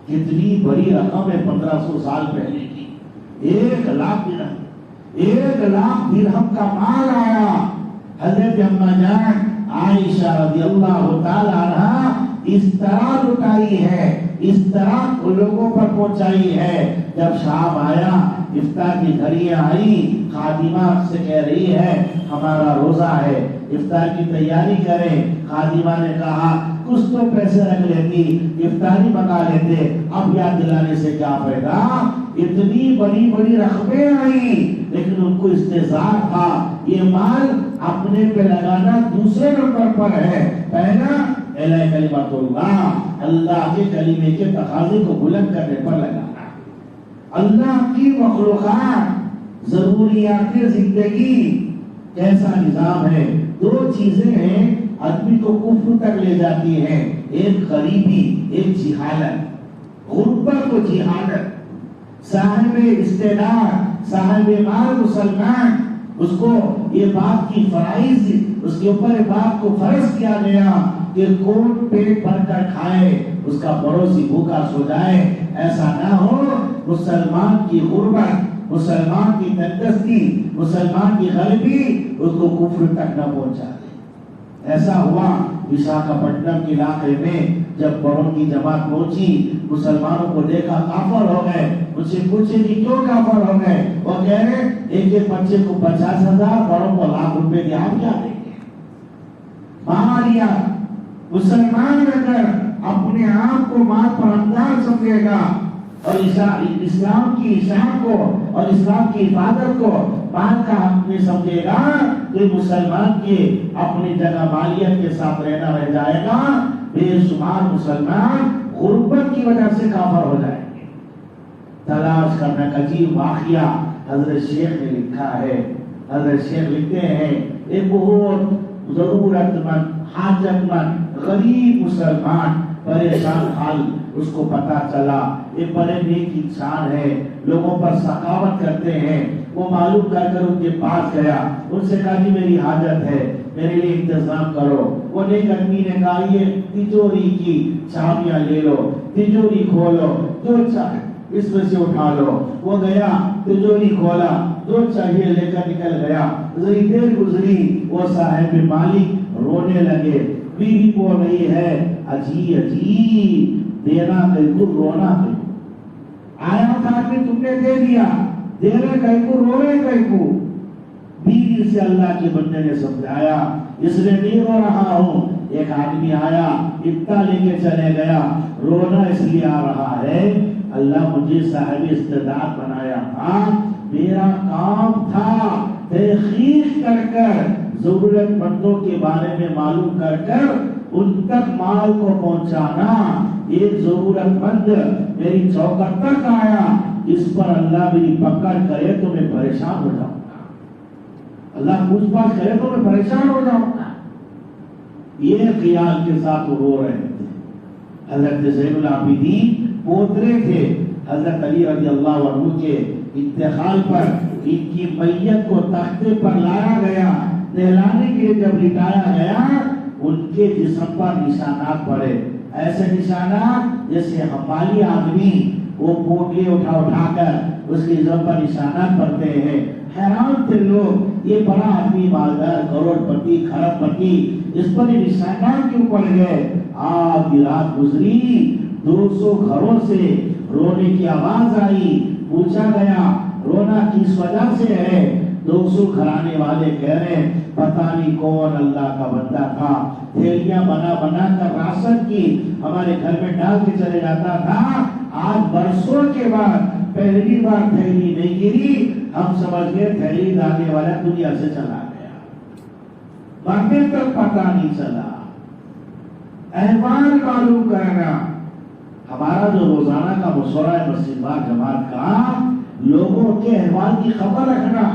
کتنی بڑی رقم ہے 1500 سال پہلے کی۔ 1,00,000 درہم، 1,00,000 درہم کا مال آیا۔ حضرت اماں جان عائشہ رضی اللہ تعالی عنہا اس طرح لٹائی ہے، اس طرح لوگوں پر پہنچائی ہے۔ جب شام آیا، افطار کی گھڑیاں آئی، خادمہ سے کہہ رہی ہے ہمارا روزہ ہے، افطار کی تیاری کریں۔ خادمہ نے کہا کچھ تو پیسے رکھ لیتی، افطاری منگا لیتے، اب یاد دلانے سے کیا فائدہ؟ اتنی بڑی بڑی رقمیں آئی، لیکن ان کو استحضار تھا یہ مال اپنے پہ لگانا دوسرے نمبر پر ہے، پہلا اعلی کلمت اللہ، اللہ کے کلمے کے تقاضے کو بلند کرنے پر لگانا۔ اللہ کی مخلوقات ضروریات زندگی کیسا نظام ہے؟ دو چیزیں ہیں آدمی کو کفر تک لے جاتی ہیں، ایک غریبی، ایک جہالت، غربت و جہالت۔ صاحب استعداد، صاحب مال مسلمان، اس کو یہ بات کی فرائض، اس کے اوپر یہ بات کو فرض کیا گیا کہ کوٹ پیٹ بھر کر کھائے، اس کا پڑوسی بھوکا سو جائے، ایسا نہ ہو۔ مسلمان کی غربت، مسلمان کی تندرستی، مسلمان کی غریبی اس کو کفر تک نہ پہنچا دے۔ ایسا ہوا وشاکھاپٹنم کے علاقے میں جب بڑوں کی جماعت پہنچی، مسلمانوں کو دیکھا کافر ہو گئے، ان سے پوچھے کہ کیوں کافر ہو گئے؟ وہ کہہ رہے ایک ایک بچے کو 50,000، بڑوں کو لاکھ روپے دیا، ہم کیا دیں گے؟ ماریا مسلمان اگر اپنے آپ کو ماں پر انداز سمجھے گا اور اسلام کی شان کو اور اسلام کی حفاظت کو بات کا حق میں سمجھے گا تو مسلمان کے اپنی جگہ مالیت کے ساتھ رہنا رہ جائے گا۔ بے شمار مسلمان غربت کی وجہ سے کافر ہو جائیں گے۔ تلاش کرنا کا عجیب واقعہ حضرت شیخ نے لکھا ہے۔ حضرت شیخ لکھتے ہیں ایک بہت ضرورت مند، حاجت مند، غریب مسلمان پریشان حال اس کو پتا چلا، یہ بڑے نیک انسان ہے، لوگوں پر سخاوت کرتے ہیں۔ وہ معلوم کر کر ان کے پاس گیا، ان سے کہا کہ میری حاجت ہے، میرے لیے انتظام کرو۔ وہ نیک آدمی نے کہا یہ تجوری کی چابیاں لے لو، تجوری کھولو، جو چاہے اس میں سے اٹھا لو۔ وہ گیا، تجوری کھولا، جو چاہیے لے کر نکل گیا۔ ذری دیر گزری، وہ صاحب مالک رونے لگے، بیوی بول رہی ہے اجی اجی دینا کہیں کو رونا کہیں کو، آیا تھا کہ تم نے دے دیا، دینا کہیں کو رو رہے کہیں کو۔ بیوی سے اللہ کے بندے نے سمجھایا اس لیے نہیں رو رہا ہوں۔ ایک آدمی آیا، اتنا لے کے چلے گیا، رونا اس لیے آ رہا ہے اللہ مجھے صاحب استعداد بنایا تھا، میرا کام تھا تحقیق کر کر ضرورت مندوں کے بارے میں معلوم کر کر ان تک مال کو پہنچانا۔ ایک ضرورت مند میری چوکٹ تک آیا، اس پر اللہ میری پکڑ کرے تو میں پریشان ہو جاؤں گا، اللہ پوچھ پاچھ کرے تو میں پریشان ہو جاؤں گا۔ یہ خیال کے ساتھ رو رہے تھے۔ حضرت زین العابدین پوترے تھے، حضرت علی رضی اللہ عنہ کے انتقال پر ان کی میت کو تختے پر لایا گیا، نہلانے کے لیے جب لٹایا گیا ان کے جسم پر نشانات پڑے، ایسے نشانات جیسے حمالی آدمی وہ پوٹلی اٹھا اٹھا کر اس کے جسم پر نشانات پڑتے ہیں۔ حیران تھے لوگ، یہ بڑا آدمی مالدار، کروڑ پتی، کھرب پتی، اس پر یہ نشانات کیوں پڑ گئے؟ آدھی رات گزری، 200 گھروں سے رونے کی آواز آئی، پوچھا گیا رونا کس وجہ سے ہے؟ 200 گھرانے والے کہہ رہے پتہ نہیں کون اللہ کا بندہ تھا، تھیلیاں بنا بنا کر راشن کی ہمارے گھر میں ڈال کے چلے جاتا تھا، آج برسوں کے بعد پہلی بار تھیلی نہیں گری، ہم سمجھ گئے تھیلی ڈالنے والا دنیا سے چلا گیا، مرنے تک پتہ نہیں چلا۔ احوال معلوم کرنا ہمارا جو روزانہ کا مشورہ ہے مسجد وار جماعت کا، لوگوں کے احوال کی خبر رکھنا۔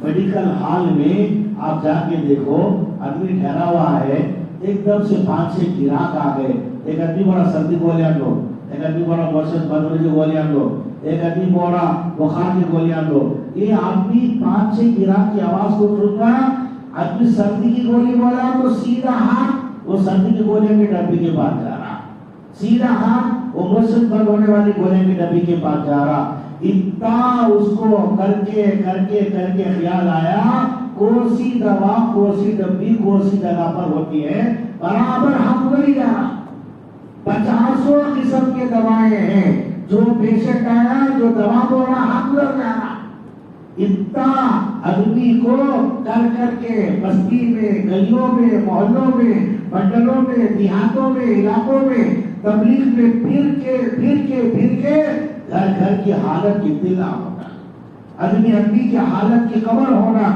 میڈیکل ہال میں آپ جا کے دیکھو، آدمی ٹھہرا ہوا ہے، ایک دم سے 5-6 گراہک آ گئے، ایک آدمی بڑا سردی گولیاں دو، ایک آدمی بڑا موسم بدلنے کی گولیاں دو، ایک آدمی بڑا بخار کی گولیاں دو۔ یہ آدمی 5-6 گراہک کی آواز کو سن رہا، آدمی سردی کی گولی بولا تو سیدھا ہاتھ وہ سردی کی گولیاں کے ڈبے کے پاس جا رہا، سیدھا ہاتھ وہ موسم بند ہونے والی گولیاں کے ڈبے کے پاس جا رہا۔ اتنا اس کو کر کے خیال آیا کون سی دوا کون سی ڈبی کون سی جگہ پر ہوتی ہے، برابر ہم نہیں جا رہا۔ 50 قسم کے دوائیں ہیں، جو پیشنٹ آیا جو دوا بولا ہم لگ جا رہا۔ اتنا آدمی کو کر کے بستی میں، گلیوں میں، محلوں میں، منڈلوں میں، دیہاتوں میں، علاقوں میں تبلیغ میں پھر کے گھر گھر کی حالت کی اطلاع ہونا، آدمی کی حالت کی خبر ہونا،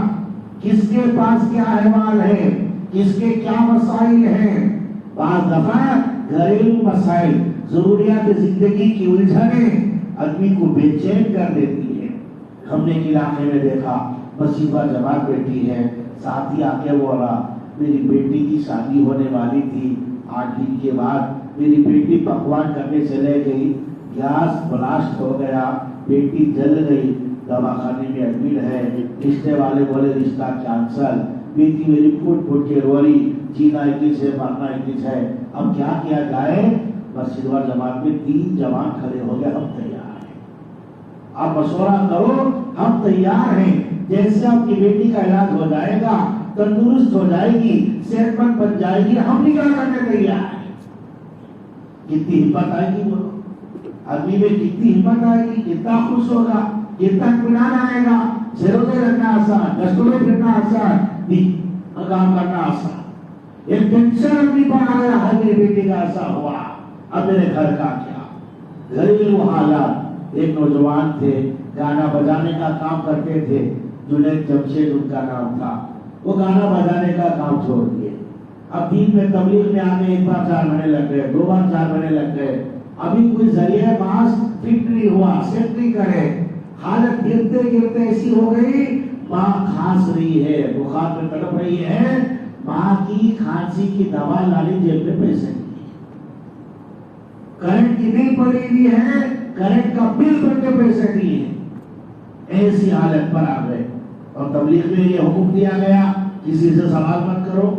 کس کے پاس کیا احوال ہے، کس کے کیا مسائل ہیں۔ بعض دفعہ گھریلو مسائل، ضروریات زندگی کی الجھنیں آدمی کو بے چین کر دیتی ہے، ہم نے ایک علاقے میں دیکھا مسجد پر جماعت بیٹھی ہے، ساتھی آ کے بولا میری بیٹی کی شادی ہونے والی تھی، 8 دن کے بعد میری بیٹی پکوان کرنے چلے گئی، گیس بلاسٹ ہو گیا، بیٹی جل گئی، دواخانے میں ایڈمٹ ہے، رشتے والے بولے رشتہ کینسل، بیٹی میری پھوٹ پھوٹ کے رو رہی، جینا ایک ہے مرنا ایک ہے، اب کیا کیا جائے؟ مسجد و جماعت میں 3 جوان کھڑے ہو گئے، ہم تیار ہیں، آپ مشورہ کرو، ہم تیار ہیں، جیسے آپ کی بیٹی کا علاج ہو جائے گا، تندرست ہو جائے گی، صحت مند بن جائے گی، ہم نکاح کرنے تیار ہیں۔ کتنی ہمت آئے گی بولو، آدمی میں کتنی ہمت آئے گی، کتنا خوش ہوگا، کتنا اطمینان آئے گا، سیروں پہ رہنا آسان، گشتوں میں پھرنا آسان، کام کرنا آسان، ایک ٹینشن اپنی پر آ گیا ہے، میری بیٹی کا ایسا ہوا، اب میرے گھر کا کیا؟ گھریلو حالات۔ ایک نوجوان تھے، گانا بجانے کا کام کرتے تھے، جنید جمشید ان کا نام تھا، وہ گانا بجانے کا کام چھوڑ دیے، اب دین میں تبلیغ میں آنے 1 بار 4 مہینے لگ گئے، 2 بار 4 مہینے لگ گئے، ابھی کوئی ذریعہ معاش فٹ نہیں ہوا، سیٹ نہیں کرے، حالت گرتے گرتے ایسی ہو گئی، ماں کھانس رہی ہے، بخار میں تڑپ رہی ہے، ماں کی کھانسی کی دوا لانے جیب میں پیسے نہیں، کرنٹ کی بل پڑی ہوئی ہے، کرنٹ کا بل بھر کے پیسے نہیں ہے، ایسی حالت پر آ گئے، اور تبلیغ میں یہ حکم دیا گیا کسی سے سوال مت کرو،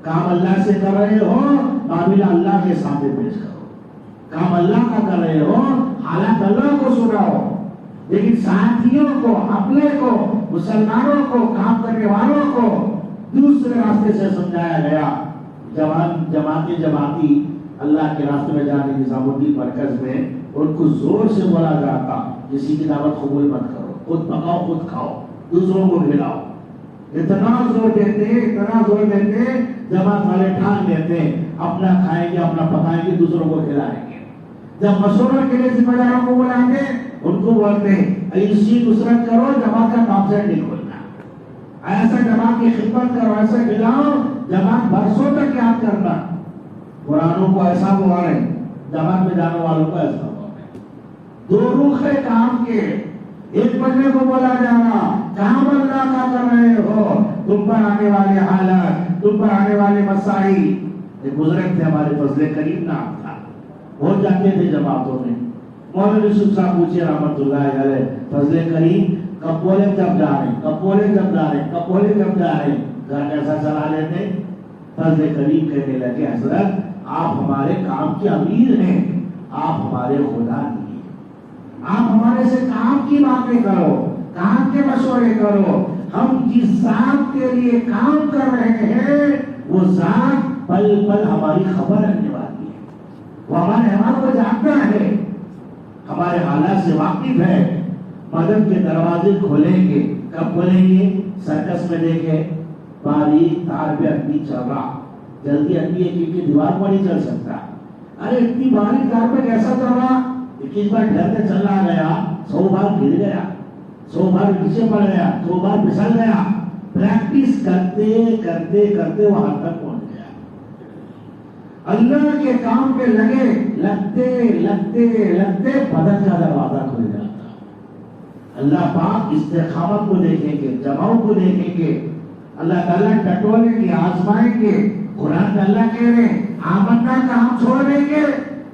کام اللہ سے کر رہے ہو، معاملہ اللہ کے سامنے پیش کرو، کام اللہ کا کر رہے ہو، حالات اللہ کو سناؤ، لیکن ساتھیوں کو، اپنے کو، مسلمانوں کو، کام کرنے والوں کو دوسرے راستے سے سمجھایا گیا۔ جماعتی اللہ کے راستے میں جانے نظام الدین مرکز میں ان کو زور سے بولا جاتا، کسی کی دعوت قبول مت کرو، خود پکاؤ خود کھاؤ، دوسروں کو کھلاؤ، اتنا زور دیتے، جماعت والے ٹھان لیتے اپنا کھائیں گے، اپنا پکائیں گے، دوسروں کو کھلائیں گے، جب مشورہ کے لیے ذمہ داروں کو بلائیں گے ان کو بولتے ایسی نصرت کرو، جماعت کا کام سے نہیں کھولنا، ایسا جماعت کی خدمت کرو، ایسا کھلاؤ، جماعت برسوں تک یاد کرنا، قرآنوں کو ایسا بوا رہے، جماعت میں جانے والوں کو ایسا بوا رہے، 2 رخ ہے کام کے، ایک بندے کو بولا جانا کام اللہ کا کر رہے ہو، تم پر آنے والے حالات، تم پر آنے والے مسائل، ایک بزرگ تھے ہمارے فضل کریم نام تھا، بہت جاتے تھے جماعتوں میں، مولانا یوسف صاحب پوچھے رحمت اللہ علیہ، فضل کریم کب بولے جب جا رہے، کب بولے جب جا رہے، کب بولے جب جا رہے، گھر کیسا چلا لیتے؟ فضل کریم کہنے لگے حضرت آپ ہمارے کام کے امیر ہیں، آپ ہمارے خدا نہیں ہیں، آپ ہمارے سے کام کی باتیں کرو، کام کے مشورے کرو، ہم جس ذات کے لیے کام کر رہے ہیں وہ ذات پل پل ہماری خبر رکھنے والی ہے، وہ ہمارے حال کو جانتا ہے، ہمارے حالات سے واقف ہے، مدد کے دروازے کھولیں گے، کب کھولیں گے؟ سرکس میں دیکھیں باریک تار پہ آدمی چل رہا، جلدی آدمی ایک دیوار پر نہیں چل سکتا، ارے اتنی باریک تار پہ کیسا چل رہا؟ ایک بار ڈرتے چلا گیا، 100 بار گر گیا، 100 بار پیچھے پڑ گیا، 100 بار پھسل گیا، پریکٹس کرتے کرتے کرتے وہاں تک پہنچ گیا، اللہ کے کام پہ لگتے بدن کا دروازہ کھل جاتا۔ اللہ پاک استقامت کو دیکھیں گے، جماؤ کو دیکھیں گے، اللہ تعالیٰ ٹٹولیں گے، آزمائیں گے، قرآن میں اللہ کہہ رہے ہیں آمنا کا ہم چھوڑ دیں گے،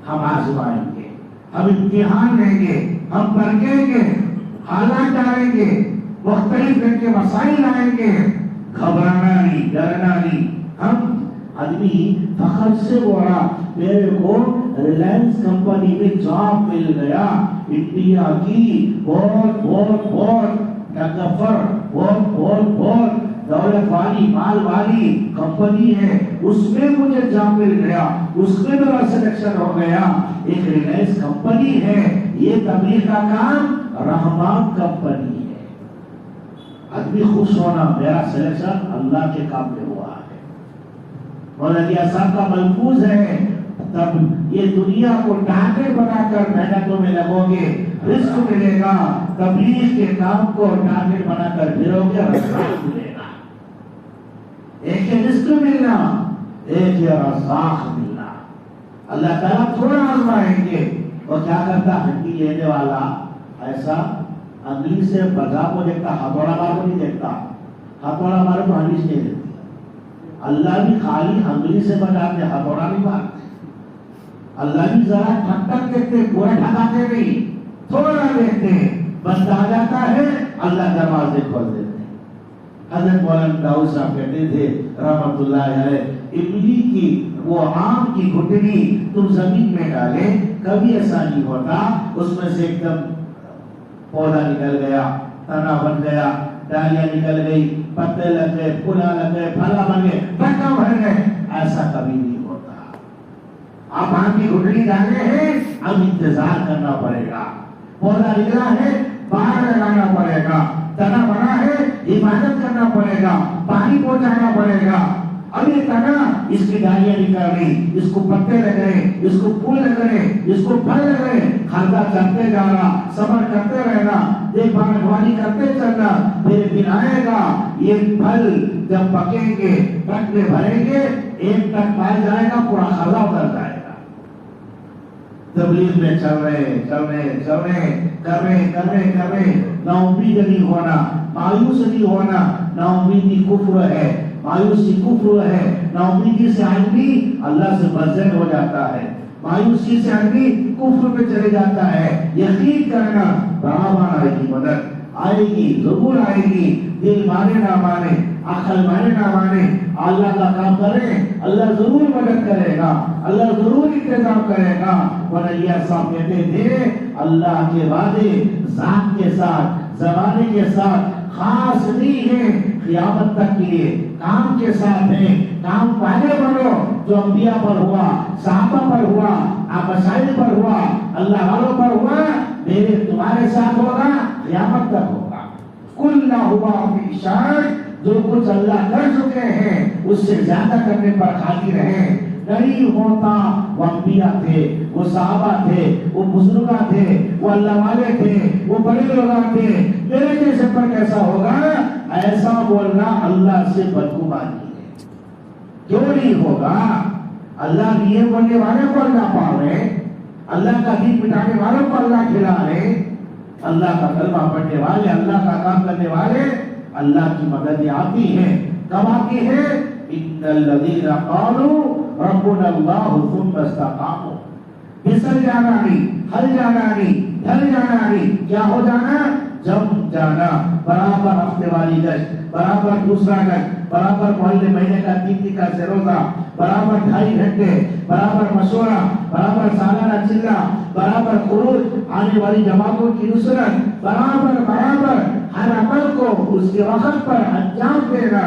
ہم آزمائیں گے، ہم امتحان لیں گے، ہم پرکھیں گے، حالات ڈالیں گے، مختلف رنگ کے مسائل آئیں گے، گھبرانا نہیں، ڈرنا نہیں۔ ہم آدمی فخر سے بولا میرے کو ریلائنس کمپنی میں جاب مل گیا، انڈیا کی بہت دولت والی مال والی کمپنی ہے، اس میں مجھے جاب مل گیا، اس میں میرا سلیکشن ہو گیا، ایک ریلائنس کمپنی ہے، یہ تبلیغ کا کام رحمان کمپنی ہے، آدمی خوش ہونا میرا سلیکشن اللہ کے کام میں ہوا ہے۔ مولانا صاحب کا ملفوظ ہے تب یہ دنیا کو ٹارگیٹ بنا کر محنتوں میں لگو گے رزق ملے گا، تبلیغ کے کام کو ٹارگیٹ بنا کر پھرو گے رزق ملے گا، ایک ہے رزق ملنا، ایک ہے رزاق ملنا۔ اللہ تعالیٰ تھوڑا آزمائیں گے، اور کیا کرتا ہڈی لینے والا ایسا انگلی سے بجا کو دیکھتا، ہتھوڑا مار کو نہیں دیکھتا. ہتھوڑا مارے تو حدیث نہیں دیتی. اللہ بھی خالی انگلی سے بجاتے، ہتھوڑا نہیں مارتے. اللہ بھی ذرا ٹھک ٹھک دیکھتے، پورا ٹھکاتے نہیں، تھوڑا دیکھتے. بندہ آ جاتا ہے، اللہ دروازے کھول دیتے. حضرت مولانا داؤد صاحب کہتے تھے رحمت اللہ علیہ، املی کی وہ آم کی گھٹنی تم زمین میں ڈالے کبھی ایسا نہیں ہوتا اس میں سے ایک دم پودا نکل گیا، تنا بن گیا، ڈالیاں نکل گئی، پتے لگ گئے، پھولا لگ گئے، پھلا بن گئے، پکا بھر گئے. ایسا کبھی نہیں ہوتا. آپ آم کی گھٹنی ڈالے ہیں، اب انتظار کرنا پڑے گا. پودا نکلا ہے، باہر لگانا پڑے گا. تنا بنا ہے، عبادت کرنا پڑے گا، پانی پہنچانا پڑے گا. اب یہ تنا، اس کی ڈالیاں نکل گئی، اس کو پتے لگ گئے، اس کو پھول لگ گئے، اس کو پھل لگ گئے. خردا کرتے جانا، صبر کرتے رہنا، دیکھ بھال رکھوالی کرتے چلنا. پھر دن آئے گا یہ پھل جب پکیں گے، ٹرک میں بھریں گے، ایک ٹرک پائے جائے گا، پورا خزہ اتر جائے گا. تبلیغ میں چل رہے کر رہے نا امید نہیں ہونا، مایوس نہیں ہونا. نا امیدی کفر ہے، مایوسی کفر ہے. نا امیدی سے آدمی اللہ سے بدزن ہو جاتا ہے، مایوسی سے آدمی کفر پہ چلے جاتا ہے. یقین کرنا برابر آئے گی، مدد آئے گی، ضرور آئے گی. دل مانے نہ مانے، عقل مانے نہ مانے، اللہ کا کام کریں، اللہ ضرور مدد کرے گا، اللہ ضرور انتظام کرے گا. ورنہ صاحب کہتے تھے اللہ کے وعدے ذات کے ساتھ، زمانے کے ساتھ خاص نہیں ہے، قیامت تک کے لیے کام کے ساتھ ہے. کام پہلے بڑھو جو انبیاء پر ہوا، صحابہ پر ہوا، مسائل پر ہوا، اللہ والوں پر ہوا، میرے تمہارے ساتھ ہوگا، قیامت تک ہوگا. کل نہ ہوا فی شان، جو کچھ اللہ کر چکے ہیں اس سے زیادہ کرنے پر خاطر ہیں. نہیں ہوتا، وہ انبیاء تھے، وہ صحابہ تھے، وہ بزرگاں تھے، وہ اللہ والے تھے، وہ بڑے لوگ تھے. میرے جیسے پر کیسا ہوگا؟ ایسا بولنا اللہ سے بدگمانی ہے. کیوں نہیں ہوگا؟ اللہ دیے بولنے والے کو اللہ پا رہے، اللہ کا دین مٹانے والوں کو اللہ کھلا رہے، اللہ کا کلمہ پڑھنے والے، اللہ کا کام کرنے والے، اللہ کی مدد آتی ہے. کب آتی ہے؟ ان الذین قالوا ربنا اللہ ثم استقاموا. پھسل جانا نہیں، ہل جانا نہیں، ڈھل جانا نہیں. کیا ہو جانا؟ جم جانا. برابر ہفتے والی گشت، برابر دوسرا گشت، برابر محلے مہینے کا 3 کا روزہ، برابر 2.5 گھنٹے، برابر مشورہ، برابر سالانہ چلہ، برابر خروج، آنے والی جماعتوں کی نصرت، برابر ہر عمل کو اس کے وقت پر انجام دینا.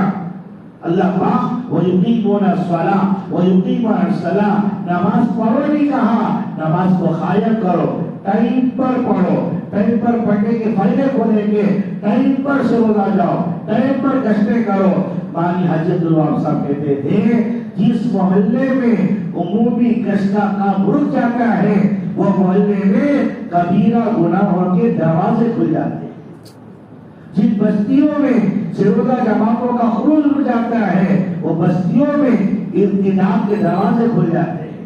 اللہ پاک وَيُقِيمُونَ الصَّلَاةَ وَيُقِيمُونَ الصَّلَاةَ، نماز پڑھو نہیں کہا، نماز کو قائم کرو، ٹائم پر پڑھو. ٹائم پر پڑھنے کے فائدے کھولیں گے، ٹائم پر سے روزہ جاؤ، ٹائم پر گشتیں کرو. بانی حجت اللہ صاحب کہتے تھے جس محلے میں عمومی گشت کا کام رک جاتا ہے وہ محلے میں کبیرہ گناہوں کے دروازے کھل جاتے ہیں. جن بستیوں میں روزہ جماعتوں کا خروج رک جاتا ہے وہ بستیوں میں ارتداد کے دروازے کھل جاتے ہیں.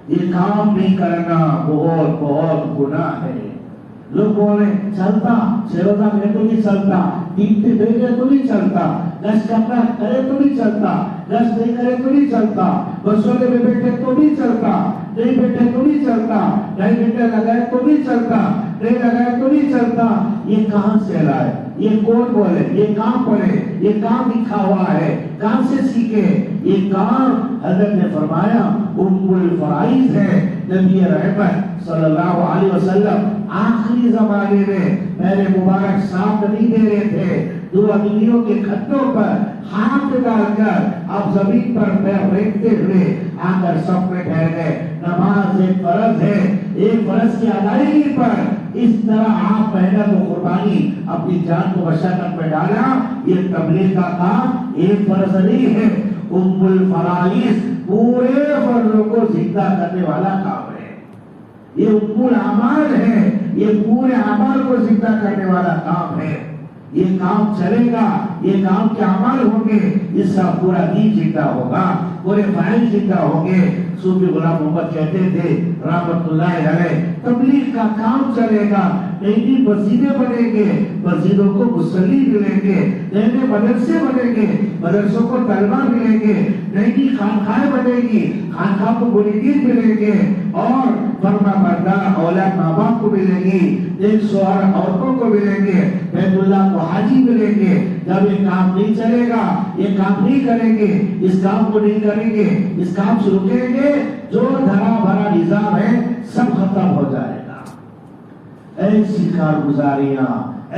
یہ کام نہیں کرنا بہت گناہ ہے. لوگ بولے چلتا روزہ کرے تو نہیں چلتا، 3 پہ بھیجے تو نہیں چلتا، گشت کرنا کرے تو نہیں چلتا، گشت نہیں کرے تو نہیں چلتا، بسولے میں بیٹھے تو نہیں چلتا، نہیں بیٹھے تو نہیں چلتا، 2.5 گھنٹے لگائے تو نہیں چلتا، نہیں لگائے تو نہیں چلتا. یہ کہاں سے لائے؟ یہ کون بولے؟ یہ کام پڑھے؟ یہ کام لکھا ہوا ہے، کہاں سے سیکھے؟ یہ کام حضرت نے فرمایا ام الفرائض ہے. نبی رحمت صلی اللہ علیہ وسلم آخری زمانے میں پہلے مبارک ساتھ نہیں دے رہے تھے، 2 انگلیوں کے کھٹوں پر ہاتھ ڈال کر آپ زمین پر پیر رکھتے ہوئے آ کر سب میں ٹھہر گئے. نماز ایک فرض ہے، ایک فرض کی ادائیگی پر اس طرح آپ محنت و قربانی اپنی جان کو مشقت میں ڈالا. یہ تبلیغ کا کام ایک فرض نہیں ہے، ام الفرائض پورے فرضوں کو زندہ کرنے والا کام ہے. یہ ام الاعمال ہے، یہ پورے اعمال کو زندہ کرنے والا کام ہے. یہ کام چلے گا، یہ کام کے عمل ہوں گے، اس کا پورا دین زندہ ہوگا، پورے فائل زندہ ہوں گے۔ صوفی غلام محمد کہتے تھے رحمت اللہ علیہ، تبلیغ کا کام چلے گا، نئی نئی مسجدیں بنیں گے، مسجدوں کو مصلی ملیں گے، نئے نئے مدرسے بنیں گے، مدرسوں کو طلبہ ملیں گے، نئی نئی خانقاہیں بنے گی، خانقاہ کو مریدین ملیں گے، اور فرما بردار اولاد ماں باپ کو ملیں گی، ایک شوہر عورتوں کو ملیں گے، بیت اللہ کو حاجی ملیں گے۔ جب یہ کام نہیں چلے گا، یہ کام نہیں کریں گے، اس کام کو نہیں کریں گے، اس کام سے رکیں گے، جو دھرا بھرا نظام ہے سب ختم ہو جائے گا۔ ایسی کارگزاریاں،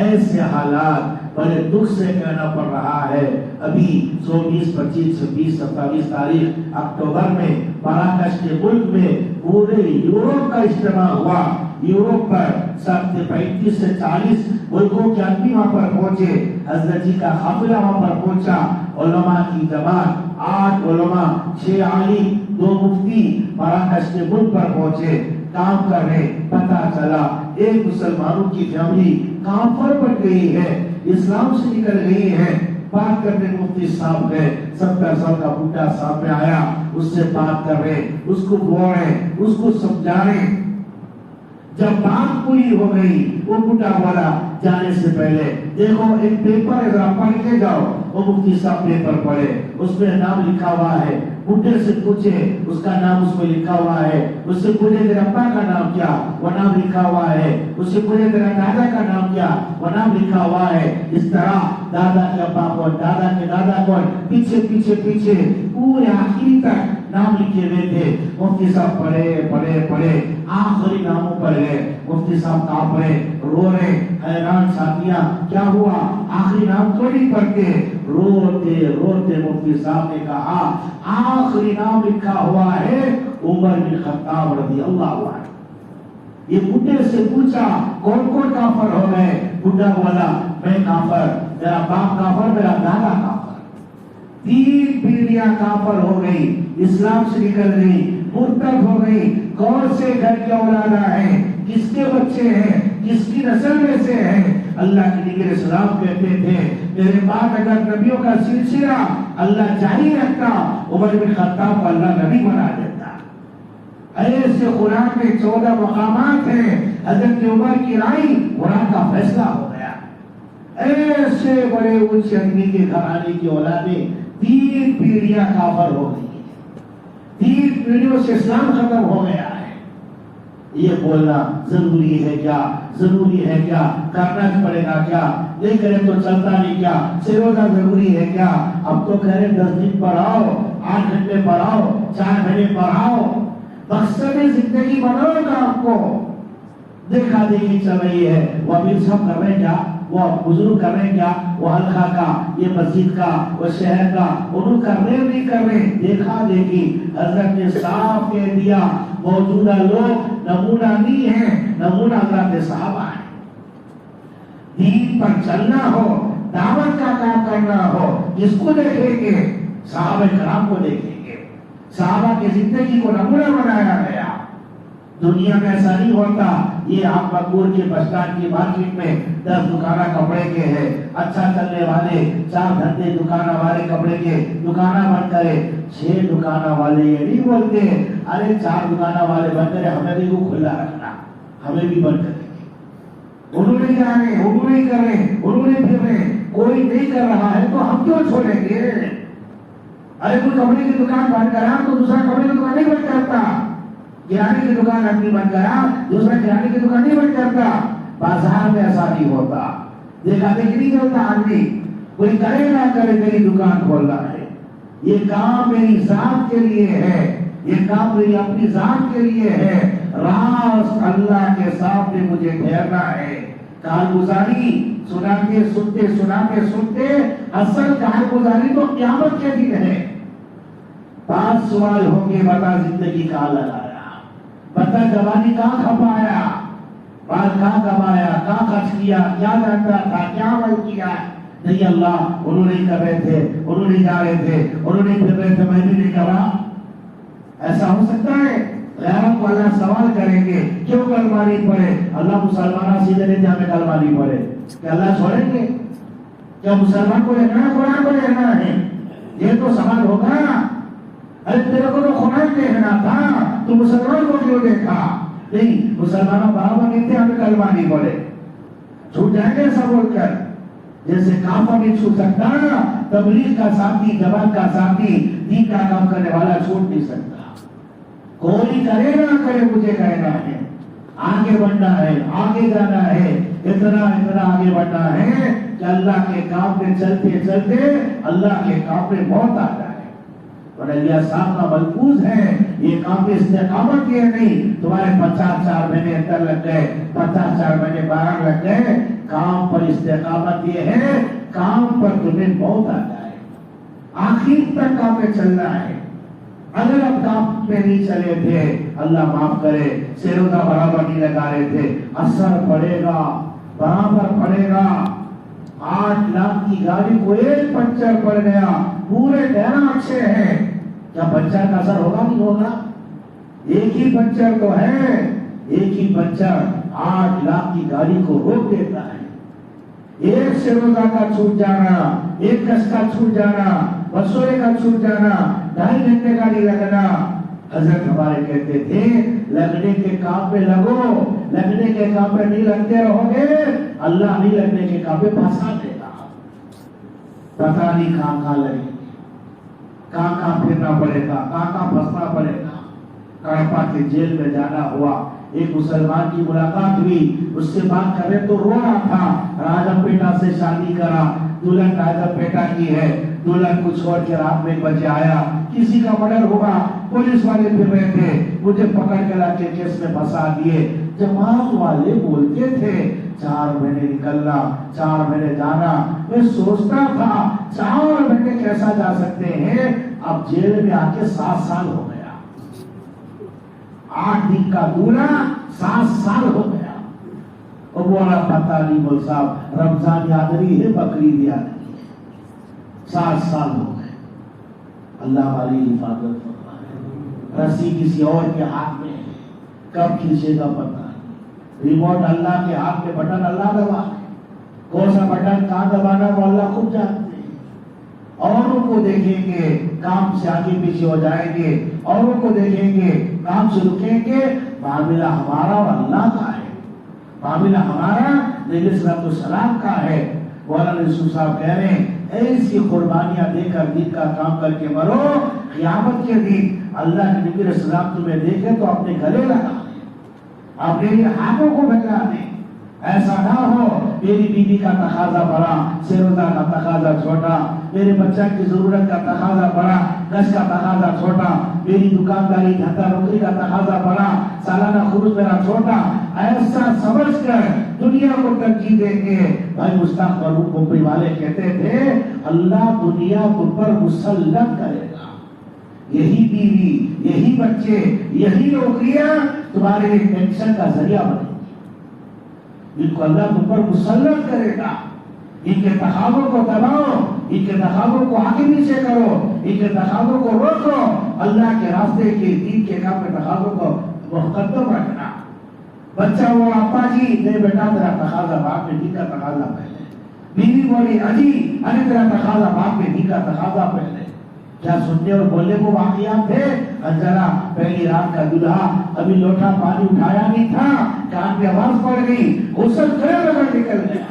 ایسے حالات بڑے دکھ سے کہنا پڑ رہا ہے۔ ابھی 24، 25، 26، 27 تاریخ اکتوبر میں مراکش کے ملک میں پورے یورپ کا اجتماع ہوا۔ یورپ پر 35 سے 40 ملکوں کے آدمی وہاں پر پہنچے، حضرت جی کا قافلہ وہاں پر پہنچا، علماء کی جماعت 8 علماء، 6 عالم، 2 مفتی مراکش کے ملک پر پہنچے، کام کر رہے۔ پتہ چلا ایک مسلمانوں کی فیملی کافر بن گئی ہے، اسلام سے نکل گئی ہے۔ بات کرنے مفتی صاحب نے 70 سال کا بوڑھا صاحب میں آیا، اس سے بات کر رہے، اس کو بول رہے، اس کو سمجھا رہے۔ جب بات پوری ہو گئی، وہ بوڑھا بولا جانے سے پہلے دیکھو ایک پیپر ہے، ذرا پڑھ کے جاؤ۔ وہ مفتی صاحب پیپر پڑھے، اس میں نام لکھا ہوا ہے۔ بوڑھے سے پوچھے، اس کا نام اس میں لکھا ہوا ہے۔ اس سے پوچھے تیرے ابا کا نام کیا، وہ نام لکھا ہوا ہے۔ اس سے پوچھے تیرا دادا کا نام کیا، وہ نام لکھا ہوا ہے۔ اس طرح دادا کے ابا کون، دادا کے دادا کون، پیچھے پیچھے پیچھے پورے آخری تک نام لکھے ہوئے تھے۔ مفتی صاحب پڑھے، آخری ناموں پر گئے۔ مفتی صاحب کانپ رہے، رو رہے، حیران ساتھیاں کیا ہوا، آخری نام کیوں نہیں پڑھتے؟ روتے روتے مفتی صاحب نے کہا آخری نام لکھا ہوا ہے عمر بن خطاب رضی اللہ عنہ۔ یہ بڈھے سے پوچھا کون کون کافر ہو گئے؟ بڈھا بولا میں کافر، میرا باپ کافر، میرا دادا کافر۔ 3 پیڑھیاں کافر ہو گئی، اسلام سے نکل گئی، مرتد ہو گئی۔ کون سے گھر کی اولادہ ہیں، کس کے بچے ہیں، کس کی نسل میں سے ہیں؟ اللہ کے نبی علیہ السلام کہتے تھے میرے بعد اگر نبیوں کا سلسلہ اللہ جاری رکھتا، عمر بن خطاب کو اللہ نبی بنا دیتا۔ ایسے قرآن میں 14 مقامات ہیں، حضرت عمر کی رائے قرآن کا فیصلہ ہو گیا۔ ایسے بڑے اونچے آدمی کے گھرانے کی اولادیں 3 پیڑھیاں کافر ہو گئی، 3 پیڑھیوں سے اسلام ختم ہو گیا ہے۔ یہ بولنا ضروری ہے کیا؟ ضروری ہے کیا؟ کرنا پڑے گا کیا؟ نہیں کرے تو چلتا نہیں کیا؟ روزہ ضروری ہے کیا؟ اب تو کہہ رہے 10 دن پڑھاؤ، 8 گھنٹے پڑھاؤ، 4 مہینے پڑھاؤ، مقصد زندگی بناؤ گا آپ کو۔ دیکھا دیکھی چل رہی ہے، وہ امیر صاحب کر رہے ہیں کیا، وہ بزرگ کر رہے ہیں کیا، وہ حلقہ کا، یہ مسجد کا، وہ شہر کا، انہوں کر رہے نہیں کر رہے، دیکھا دیکھی۔ حضرت نے صاف کہہ دیا موجودہ لوگ نمونہ نہیں ہے، نمونہ حضرت صحابہ ہے۔ دین پر چلنا ہو، دعوت کا کام کرنا ہو، جس کو دیکھیں گے صحابہ کرام کو دیکھیں گے، صحابہ کی زندگی کو نمونہ بنایا گیا۔ دنیا میں ایسا نہیں ہوتا۔ یہ آپ مقبول کے بس اسٹینڈ کی مارکیٹ میں 10 دکانہ کپڑے کے ہیں، اچھا چلنے والے 4 دھندے دکانہ والے کپڑے کے دکانہ بن کرے، 6 دکانہ والے یہ نہیں بولتے ارے 4 دکانہ والے بن کرے، ہمیں بھی کو کھلا رکھنا، ہمیں بھی بند کریں گے۔ انہوں نے جا رہے، انہوں نے کر رہے، انہوں نے پھر رہے، کوئی نہیں کر رہا ہے تو ہم کیوں چھوڑیں گے؟ ارے کوئی کپڑے کی دکان بند کرا تو دوسرا کپڑے کی دکان نہیں بند کرتا، کرانے کی دکان اپنی بند کرا دوسرا کرانے کی دکان نہیں بند کرتا۔ بازار میں ایسا نہیں ہوتا، دیکھا دیکھی نہیں چلتا آدمی، کوئی کرے نہ کرے میری دکان کھولنا ہے، یہ کام میری ذات کے لیے ہے، یہ کام میری اپنی ذات کے لیے ہے، راز اللہ کے سامنے مجھے ٹھہرنا ہے۔ کارگزاری سناتے سنتے اصل کارگزاری تو قیامت کے دن ہے۔ 5 سوال ہوں گے، بتا زندگی کہاں لگایا، بتا جوانی کہاں کھپایا، بال کہاں کمایا، کہاں خرچ کیا، کیا جانتا تھا، کیا عمل کیا۔ نہیں اللہ انہوں نے کر رہے تھے، انہوں نے جا رہے تھے، انہوں نے پھر رہے تھے، میں بھی نہیں کرا۔ ایسا ہو سکتا ہے؟ غیروں کو اللہ سوال کریں گے کیوں کلمہ نہیں پڑھے؟ اللہ مسلمانہ سیدھے نہیں تھے ہمیں کلمہ نہیں پڑھے، کہ اللہ چھوڑیں گے؟ کیا مسلمان کو دیکھنا ہے قرآن کو دیکھنا ہے؟ یہ تو سوال ہوگا. ارے تیرے کو تو قرآن دیکھنا تھا تو مسلمان کو کیوں دیکھا؟ نہیں، مسلمانوں برابر نہیں تھے، ہمیں کلمہ نہیں بولے، چھوٹ جائیں گے ایسا بول کر. جیسے کافر نہیں چھوٹ سکتا، تبلیغ کا ساتھی، جماعت کا ساتھی، دین کا کام کرنے والا چھوٹ نہیں سکتا. کوئی کرے نہ کرے مجھے کہنا ہے، آگے بڑھنا ہے، آگے جانا ہے، اتنا آگے بڑھنا ہے کہ اللہ کے کام میں چلتے چلتے اللہ کے کام میں موت آ جائے. اور علیہ صاحب کا ملفوظ ہے، یہ کام میں استقامت یہ نہیں تمہارے 54 مہینے اندر لگ گئے، 54 مہینے باہر لگ گئے. کام پر استقامت یہ ہے کام پر تمہیں موت آ جائے، آخر تک کام میں چلنا ہے. اگر اب کام میں نہیں چلے تھے، اللہ معاف کرے، سیروزہ برابر نہیں لگا رہے تھے، اثر پڑے گا، برابر پڑے گا. 8 لاکھ کی گاڑی کو ایک پنچر پڑ گیا، پورے ٹائر اچھے ہیں، کیا پنچر کا اثر ہوگا نہیں ہوگا؟ ایک ہی پنچر تو ہے، ایک ہی پنچر 8 لاکھ کی گاڑی کو روک دیتا ہے. ایک سیروزہ کا چھوٹ جانا، ایک گز کا چھوٹ جانا، بسوئے کا چھوٹ جانا، 2.5 گھنٹے گاڑی لگنا. حضرت ہمارے کہتے تھے لگنے کے کام پہ لگو، لگنے کے کام پہ نہیں لگتے رہو گے اللہ نہیں لگنے کے کام پہ پھنسا دے گا. پتہ نہیں کہاں لگے گی، کہاں پھرنا پڑے گا، کہاں پھنسنا پڑے گا. کڑپا کے جیل میں جانا ہوا، ایک مسلمان کی ملاقات ہوئی، اس سے بات کرے تو رو رہا تھا. راجہ پیٹا سے شادی کرا، دلہن راجہ پیٹا کی ہے، دلہن کو چھوڑ کے رات میں 1 بجے آیا، کسی کا مرڈر ہوا، پولیس والے پھر رہے تھے، مجھے پکڑ کے لا کے کیس میں پھنسا دیے. جماعت والے بولتے تھے 4 مہینے نکلنا، 4 مہینے جانا. میں سوچتا تھا 4 مہینے کیسا جا سکتے ہیں، اب جیل میں آ کے 7 سال ہو گیا. 8 دن کا دورہ 7 سال ہو گیا. اور بولا پتہ نہیں مول صاحب، رمضان یاد نہیں ہے، بقرعید یاد نہیں ہے. 7 سال ہو گئے. اللہ ہماری حفاظت فرمائے. رسی کسی اور کے ہاتھ میں ہے، کب کھینچے گا پتہ نہیں. ریموٹ اللہ کے ہاتھ میں، بٹن اللہ دبا ہے، کون سا بٹن کہاں دبانا وہ اللہ خود جانتے ہیں. اوروں کو دیکھیں گے کام سے آگے پیچھے ہو جائیں گے، اوروں کو دیکھیں گے کام سے رکیں گے. معاملہ ہمارا اور اللہ کا ہے، معاملہ ہمارا نبی صلی اللہ علیہ وسلم کا ہے. مولانا یوسف صاحب کہہ رہے ہیں ایسی قربانیاں دے کر دین کا کام کر کے مرو، قیامت کے دن اللہ کے نبی صلی اللہ علیہ وسلم تمہیں دیکھے تو اپنے گلے لگا دیں، اپنے ہاتھوں کو بچا دیں. ایسا نہ ہو میری بیوی کا تقاضا بڑا، سیروزہ کا تقاضا چھوٹا، میرے بچہ کی ضرورت کا تقاضا بڑا، گز کا تقاضا چھوٹا، میری دکانداری دھندا نوکری کا تقاضا بڑا، سالانہ خروج میرا چھوٹا. ایسا سمجھ کر دنیا کو ترجیح دیں گے. بھائی مشتاق فاروق ممبئی والے کہتے تھے اللہ دنیا تم پر مسلط کرے گا، یہی بیوی، یہی بچے، یہی نوکریاں تمہارے لیے ٹینشن کا ذریعہ بنے گی. ان کو اللہ تم پر مسلط کرے گا. ان کے تخابر کو دباؤ، ان کے تخابر کو آگے پیچھے کرو، ان کے تخابر کو روکو. اللہ کے راستے کے دین کے کام میں تخابر کو مقدم رکھنا. بچہ وہ ابا جی نہیں بیٹا تیرا تقاضا باپ میں دین کا تقاضا پہلے. بیوی بولی اجی ارے تیرا تقاضا باپ میں دین کا تقاضا پہلے. کیا سننے اور بولنے کو واقعات تھے؟ انجلا پہلی رات کا دلہا ابھی لوٹا پانی اٹھایا نہیں تھا، کان میں آواز پڑ گئی، غسل کرے بغیر نکل گیا.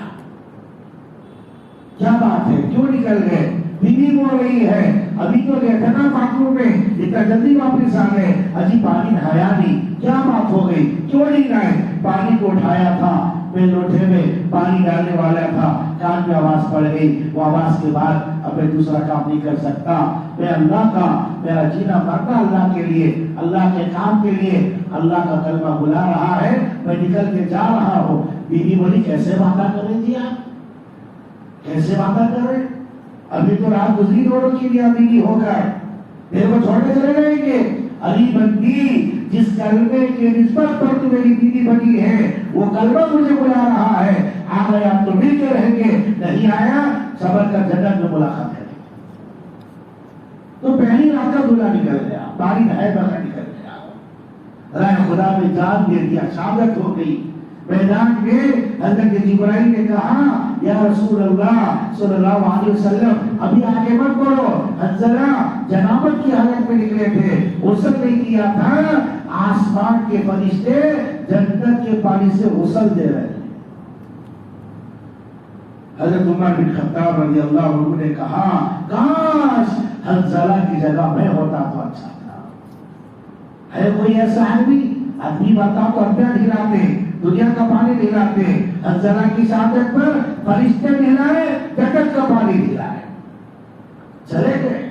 کیا بات ہے، کیوں نکل گئے؟ بیوی بول رہی ہے ابھی تو گئے نا پاکوں میں، اتنا جلدی واپس آ گئے، اجی پانی نہایا نہیں. کیا بات ہو گئی، کیوں نہیں گئے؟ پانی کو اٹھایا تھا، میں لوٹے میں پانی ڈالنے والا تھا، کان میں آواز پڑ گئی. وہ آواز کے بعد اب میں دوسرا کام نہیں کر سکتا. میں اللہ کا، میرا جینا مرنا اللہ کے لیے، اللہ کے کام کے لیے. اللہ کا کلمہ بلا رہا ہے، میں نکل کے جا رہا ہوں. بیوی بولی کیسے وعدہ کریں جی آپ، کیسے وعدہ کریں؟ ابھی تو رات گزری دوڑوں کی میاں بیوی ہو کر، میرے کو چھوڑ کے چلے جائیں گے. علی بندی جس کلمے کی نسبت پر تو میری بیوی بنی ہے، وہ کلمہ مجھے بلا رہا ہے. آ گیا تو مل کے رہیں گے، نہیں آیا صبر کر جنت میں ملاقات کریں گے. تو پہلی رات کا دلہا نکل گیا، پانی نہائے بغیر نکل گیا. رائے خدا میں جان دے دیا، شہادت ہو گئی. میدان میں حضرت جبرائیل نے کہا یا رسول اللہ صلی اللہ علیہ وسلم ابھی آگے مت بڑھو، حنظلہ جنابت کی حالت میں نکلے تھے، غسل نہیں کیا تھا، آسمان کے فرشتے جنت کے پانی سے غسل دے رہے ہیں۔ حضرت عمر بن خطاب رضی اللہ عنہ نے کہا کاش حنظلہ کی جگہ میں ہوتا تو اچھا تھا۔ ہے کوئی ایسا آدمی بتا تو ابیاں نہلاتے، دنیا کا پانی نہلاتے، حنظلہ کی شہادت پر فرشتے نہلائے، جنت کا پانی نہلائے، چلے گئے۔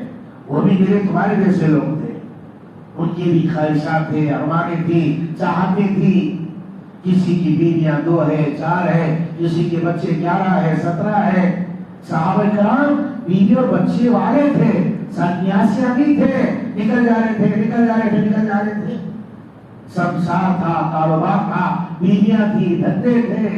وہ بھی میرے تمہارے جیسے لوگ تھے، ان کی بھی خواہشات تھے، ارمانیں تھی، چاہتیں تھی۔ کسی کی بیویاں 2 ہے 4 ہے، کسی کے بچے 11 ہے 17 ہے۔ صحابہ کرام بیوی اور بچے والے تھے، سنیاسیاں بھی تھے، نکل جا رہے تھے، سمسار تھا، کاروبار تھا، بیویاں تھی، دھندے تھے۔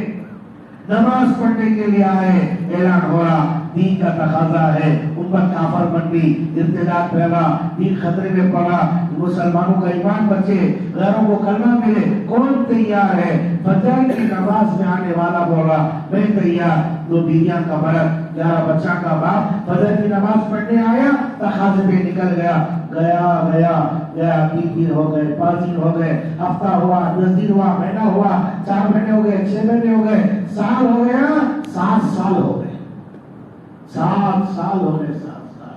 نماز پڑھنے کے لیے آئے، اعلان ہو رہا دین کا تقاضا ہے، امت کافر بن گئی، ارتداد پھیلا، دین خطرے میں پڑا، مسلمانوں کا ایمان بچے، غیروں کو کلمہ ملے، کون تیار ہے؟ فجر کی نماز میں آنے والا بولا میں تیار۔ 2 بیویاں کا مرد، 11 بچہ کا باپ فجر کی نماز پڑھنے آیا، تقاضے پہ نکل گیا، گیا 3 دن ہو گئے، 5 دن ہو گئے، ہفتہ ہوا، 10 دن ہوا، مہینہ ہوا، 4 مہینے ہو گئے، 6 مہینے ہو گئے، سال ہو گیا، 7 سال ہو گئے، 7 سال ہو گئے، 7 سال۔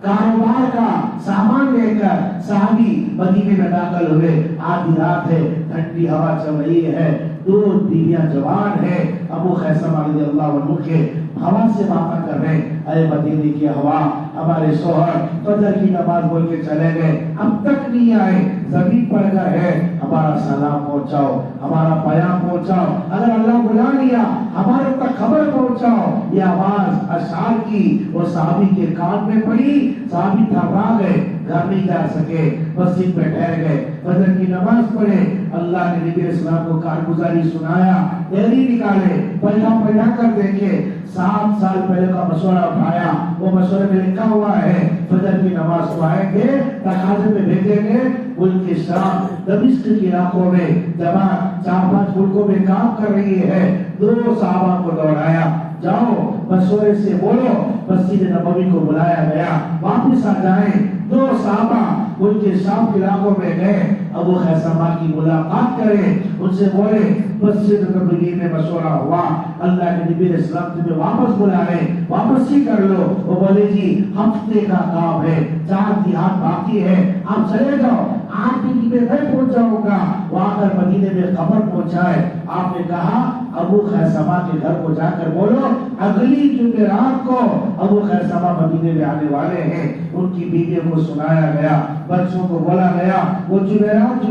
کاروبار کا سامان لے کر صحابی مدینے میں داخل ہوئے، آدھی رات ہے، ٹھنڈی ہوا چل رہی ہے، 2 بیویاں جوان ہیں، ابو خیثمہ رضی اللہ عنہ کے ہوا سے باتیں کر رہے، اے مدینے کی ہوا، ہمارے شوہر فجر کی نماز بول کے چلے گئے، اب تک نہیں آئے، زمین پر اگر ہے ہمارا سلام پہنچاؤ، ہمارا پیام پہنچاؤ، اگر اللہ بلا لیا ہمارے تک خبر پہنچاؤ۔ یہ آواز اشعار کی وہ صحابی کے کان میں پڑی، صحابی تھرا گئے، گھر نہیں جا سکے، مسجد میں ٹھہر گئے، فجر کی نماز پڑھے، اللہ نے نبی اسلام کو کارگزاری سنایا، ڈیری نکالے، پلٹا کر دیکھے، 7 سال پہلے کا مشورہ اٹھایا، وہ مشورے میں لکھا ہوا ہے فجر کی نماز کو آئیں گے، تقاضے میں بھیجیں گے، ملک شام دمشق کے علاقوں میں جماعت 4-5 ملکوں میں کام کر رہی ہے، 2 صحابہ کو دوڑایا، جاؤ مشورے سے بولو، مسجد نبوی کو بلایا گیا، واپس آ جائیں، 2 صحابہ ان کے شام کے علاقوں میں گئے، ابو خیثمہ کی ملاقات کرے، ان سے بولے مسجد نبوی میں مشورہ ہوا، اللہ کے نبی اسلام تمہیں واپس بلائے، واپس ہی کر لو۔ وہ بولے جی ہفتے کا کام ہے، 4 دیہات باقی ہے، آپ چلے جاؤ، 8 دن میں میں پہنچ جاؤں گا۔ وہاں کر مدینے میں خبر پہنچائے، آپ نے کہا ابو خیثمہ کے گھر کو جا کر بولو اگلی جمعرات کو ابو خیثمہ مدینے میں آنے والے ہیں۔ ان کی بیویوں کو سنایا گیا، بچوں کو بولا گیا، وہ جمعرات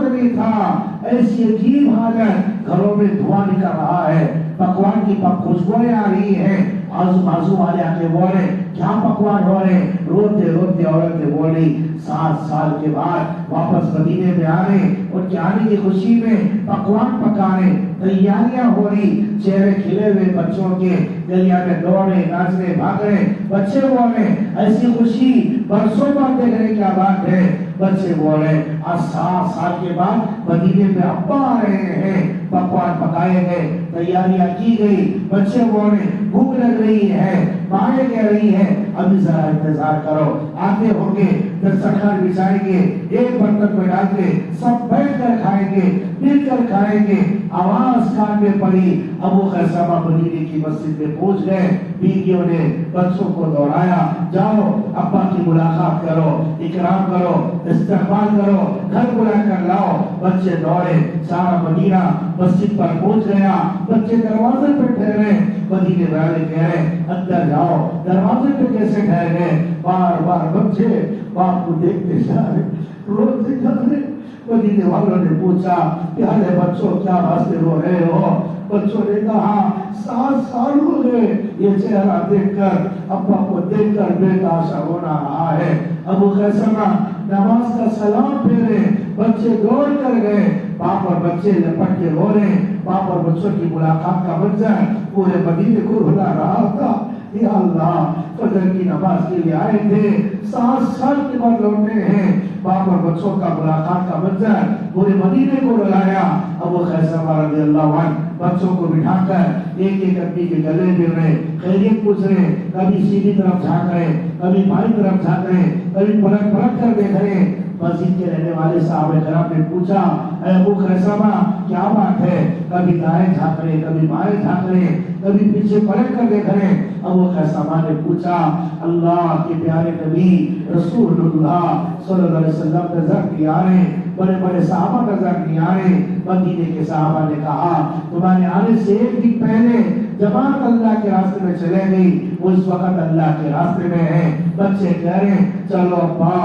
نہیں تھا، ایسی عجیب حالت، گھروں میں دھواں نکل رہا ہے، پکوان کی خوشبوئیں آ رہی ہیں، آزو بازو والے آ کے بولے کیا پکوان ہو رہے، روتے عورتیں بولی 7 سال کے بعد واپس مدینے میں آ رہے، ان کے آنے کی خوشی میں پکوان پکانے، تیاریاں ہو رہی، چہرے کھلے ہوئے بچوں کے، گلیاں میں دوڑے ناچنے بھاگے، بچے بولے ایسی خوشی برسوں بعد دیکھنے کیا بات ہے، بچے بولے آج 7 سال کے بعد مدینے میں ابا آ رہے ہیں، پکوان پکائے گئے، تیاریاں کی گئی، بچے بولے بھوک لگ رہی ہے، مائیں کہہ رہی ہے ابھی ذرا انتظار کرو، آتے ہوں گے، دسترخوان بچھائیں گے، ایک برتن میں ڈال کے سب بیٹھ کر کھائیں گے، مل کر کھائیں گے۔ آواز کان میں پڑی، ابو خیثمہ مدینے کی مسجد میں پہنچ گئے، بیویوں نے بچوں کو دوڑایا، جاؤ ابا کی ملاقات کرو، اکرام کرو، استقبال کرو، گھر بلا کر لاؤ۔ بچے دوڑے، سارا مدینہ مسجد پر پہنچ گیا، بچے دروازے پہ ٹھہرے، مدینے والے کہہ رہے اندر جاؤ، دروازے پہ کیسے ٹھہرے؟ بار بچے باپ کو دیکھتے جا رہے، روتے جا رہے۔ مدینے والوں نے پوچھا پیارے بچوں کیا واسطے رو رہے ہو؟ بچوں نے کہا 7 سال ہو گئے یہ چہرہ دیکھ کر، ابا کو دیکھ کر بے تاشا ہونا رہا ہے۔ ابو خیثمہ نماز کا سلام پھیرے، بچے دوڑ کر گئے، باپ اور بچے لپٹ کے رو رہے، باپ اور بچوں کی ملاقات کا منظر پورے مدینے کو رلا رہا تھا۔ یا اللہ فجر کی نماز کے لیے آئے تھے، 7 سال کے بعد لوٹے ہیں، باپ اور بچوں کا ملاقات کا منظر پورے مدینے کو رلایا۔ ابو خیثمہ رضی اللہ عنہ بچوں کو بٹھا کر ایک ایک آدمی کے گلے مل رہے، خیریت پوچھ رہے، کبھی سیدھی طرف جھانک رہے، کبھی بائیں طرف جھانک رہے، کبھی پلٹ پلٹ کر دیکھ رہے۔ مسجد کے رہنے والے صحابہ کرام نے پوچھا، اے ابو خیثمہ کیا بات ہے؟ کبھی دائیں جھانک رہے، کبھی بائیں جھانک رہے، کبھی پیچھے پلٹ کر دیکھ رہے۔ ابو خیثمہ نے پوچھا، اللہ کے پیارے نبی رسول اللہ صلی اللہ علیہ وسلم نظر نہیں آ رہے، بڑے بڑے صحابہ نظر نہیں آ رہے۔ مدینے کے صحابہ نے کہا، تمہارے آنے سے ایک دن پہلے جماعت اللہ کے راستے میں چلے گئی، وہ اس وقت اللہ کے راستے میں ہے۔ بچے کہہ رہے ہیں، چلو ابا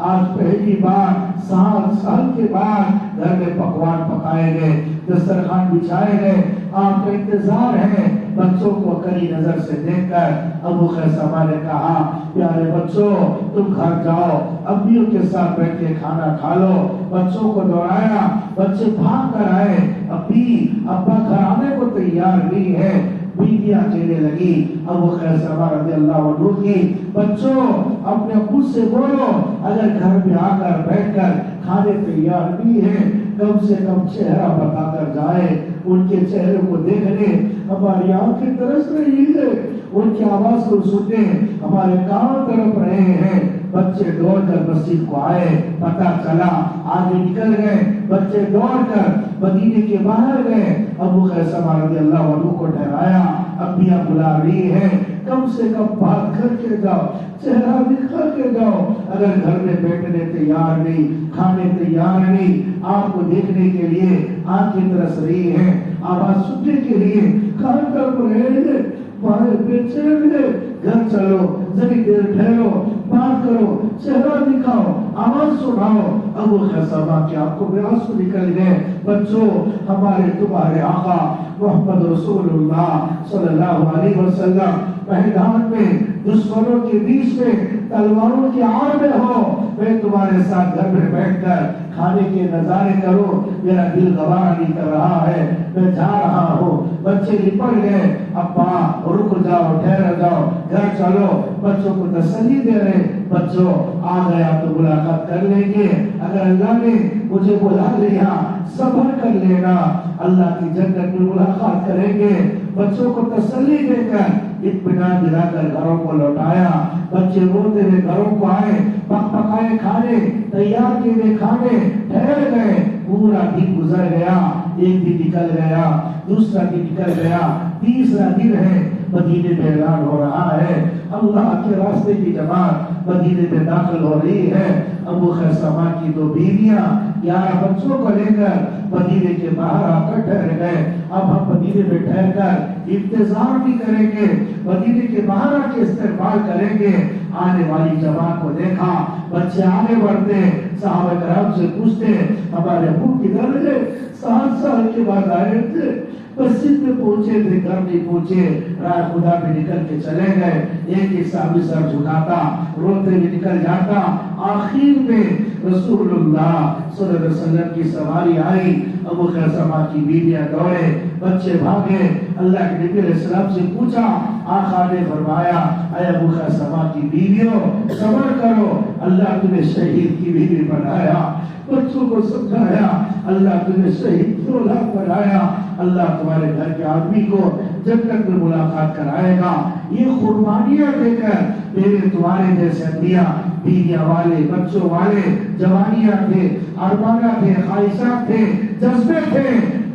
آج پہلی بار 7 سال کے بعد گھر میں پکوان پکائے گئے، دسترخوان بچھائے گئے، آپ کا انتظار ہے۔ بچوں کو کڑی نظر سے دیکھ کر ابو خیثمہ نے کہا، پیارے بچوں تم گھر جاؤ، امیوں کے ساتھ بیٹھ کے کھانا کھا لو۔ بچوں کو دوڑایا، بچے بھاگ کر آئے، ابھی ابا گھر آنے کو تیار نہیں ہے۔ بیویاں کہنے لگی ابو خیثمہ رضی اللہ عنہ کی، بچوں اپنے ابو سے بولو اگر گھر میں آ کر بیٹھ کر کھانے تیار نہیں ہے کم سے کم چہرہ بتا کر جائے۔ ان کے چہرے کو دیکھنے ہماری آنکھیں ترس رہی ہے، ان کی آواز کو سننے ہمارے کان تڑپ رہے ہیں۔ بچے دوڑ کر مسجد کو آئے، پتہ چلا آگے نکل گئے، بچے دوڑ کر مدینے کے باہر گئے۔ ابو خیثمہ رضی اللہ عنہ کو ٹھہرایا، امیاں بلا رہی ہے، کم سے کم بات کر کے جاؤ، چہرہ دکھا کے جاؤ۔ اگر گھر میں بیٹھنے تیار نہیں، کھانے تیار نہیں، آپ کو دیکھنے کے لیے آنکھیں ترس رہی ہیں، آواز سننے کے لیے کان تڑپ رہے ہیں، باہر بے چین ہے، گھر چلو، ذری دیر ٹھہرو، بات کرو، چہرہ دکھاؤ، آواز سناؤ۔ ابو خیثمہ کی آنکھوں میں آنسو نکل گئے، بچوں ہمارے تمہارے آقا محمد رسول اللہ صلی اللہ علیہ وسلم میدان میں دشمنوں کے بیچ میں تلواروں کی آڑ میں ہو، میں تمہارے ساتھ گھر میں بیٹھ کر کھانے کے نظارے کرو، میرا دل گوارا نہیں کر رہا ہے، میں جا رہا ہوں۔ بچے لپٹ گئے، ابا رک جاؤ، ٹھہر جاؤ، گھر چلو، بچوں کو تسلی دے رہے، بچوں آ گیا تو ملاقات کر لیں گے، اگر اللہ نے مجھے بلا لیا صبر کر لینا، اللہ کی جنت میں ملاقات کریں گے۔ بچوں کو تسلی دے کر اطمینان دلا کر گھروں کو لوٹایا۔ بچے روتے ہوئے گھروں کو آئے، پک پکائے کھانے، تیار کیے ہوئے کھانے، ٹھہر گئے۔ پورا دن گزر گیا، ایک دن نکل گیا، دوسرا دن نکل گیا، تیسرا دن ہے، مدینے میں اعلان ہو رہا ہے، اللہ کے راستے کی جماعت مدینے میں داخل ہو رہی ہے۔ ابو خیثمہ کی 2 بیویاں 11 بچوں کو لے کر مدینے کے باہر آ کر ٹھہر گئے۔ اب ہم مدینے میں ٹھہر کر انتظار بھی کریں گے، مدینے کے باہر آ کے استقبال کریں گے۔ آنے والی جماعت کو دیکھا، بچے آگے بڑھتے، صحابہ کرام سے پوچھتے، ہمارے ابو کدھر ہے؟ 7 سال کے بعد آئے تھے، مسجد میں پہنچے تھے، گھر نہیں پہنچے، راہ خدا میں نکل کے چلے گئے۔ ایک صحابی سر جھکاتا، روتے ہوئے نکل جاتا۔ آخر میں رسول اللہ صلی اللہ علیہ وسلم کی سواری آئی، ابو خیثمہ کی بیویاں دوڑے، بچے بھاگے۔ اللہ کے نبی علیہ السلام سے پوچھا، آقا نے فرمایا، اے ابو خیثمہ کی بیویوں صبر کرو، اللہ تمہیں شہید کی بیوی بنایا۔ بچوں کو سمجھایا، اللہ تمہیں شہید کی اولاد بنایا، اللہ تمہارے گھر کے آدمی کو جنت میں ملاقات کرائے گا۔ یہ قربانیاں دے کر میرے تمہارے جیسے انبیاء بیویاں والے، بچوں والے، جوانیاں تھے، ارمانہ تھے، خواہشات تھے، جذبے تھے،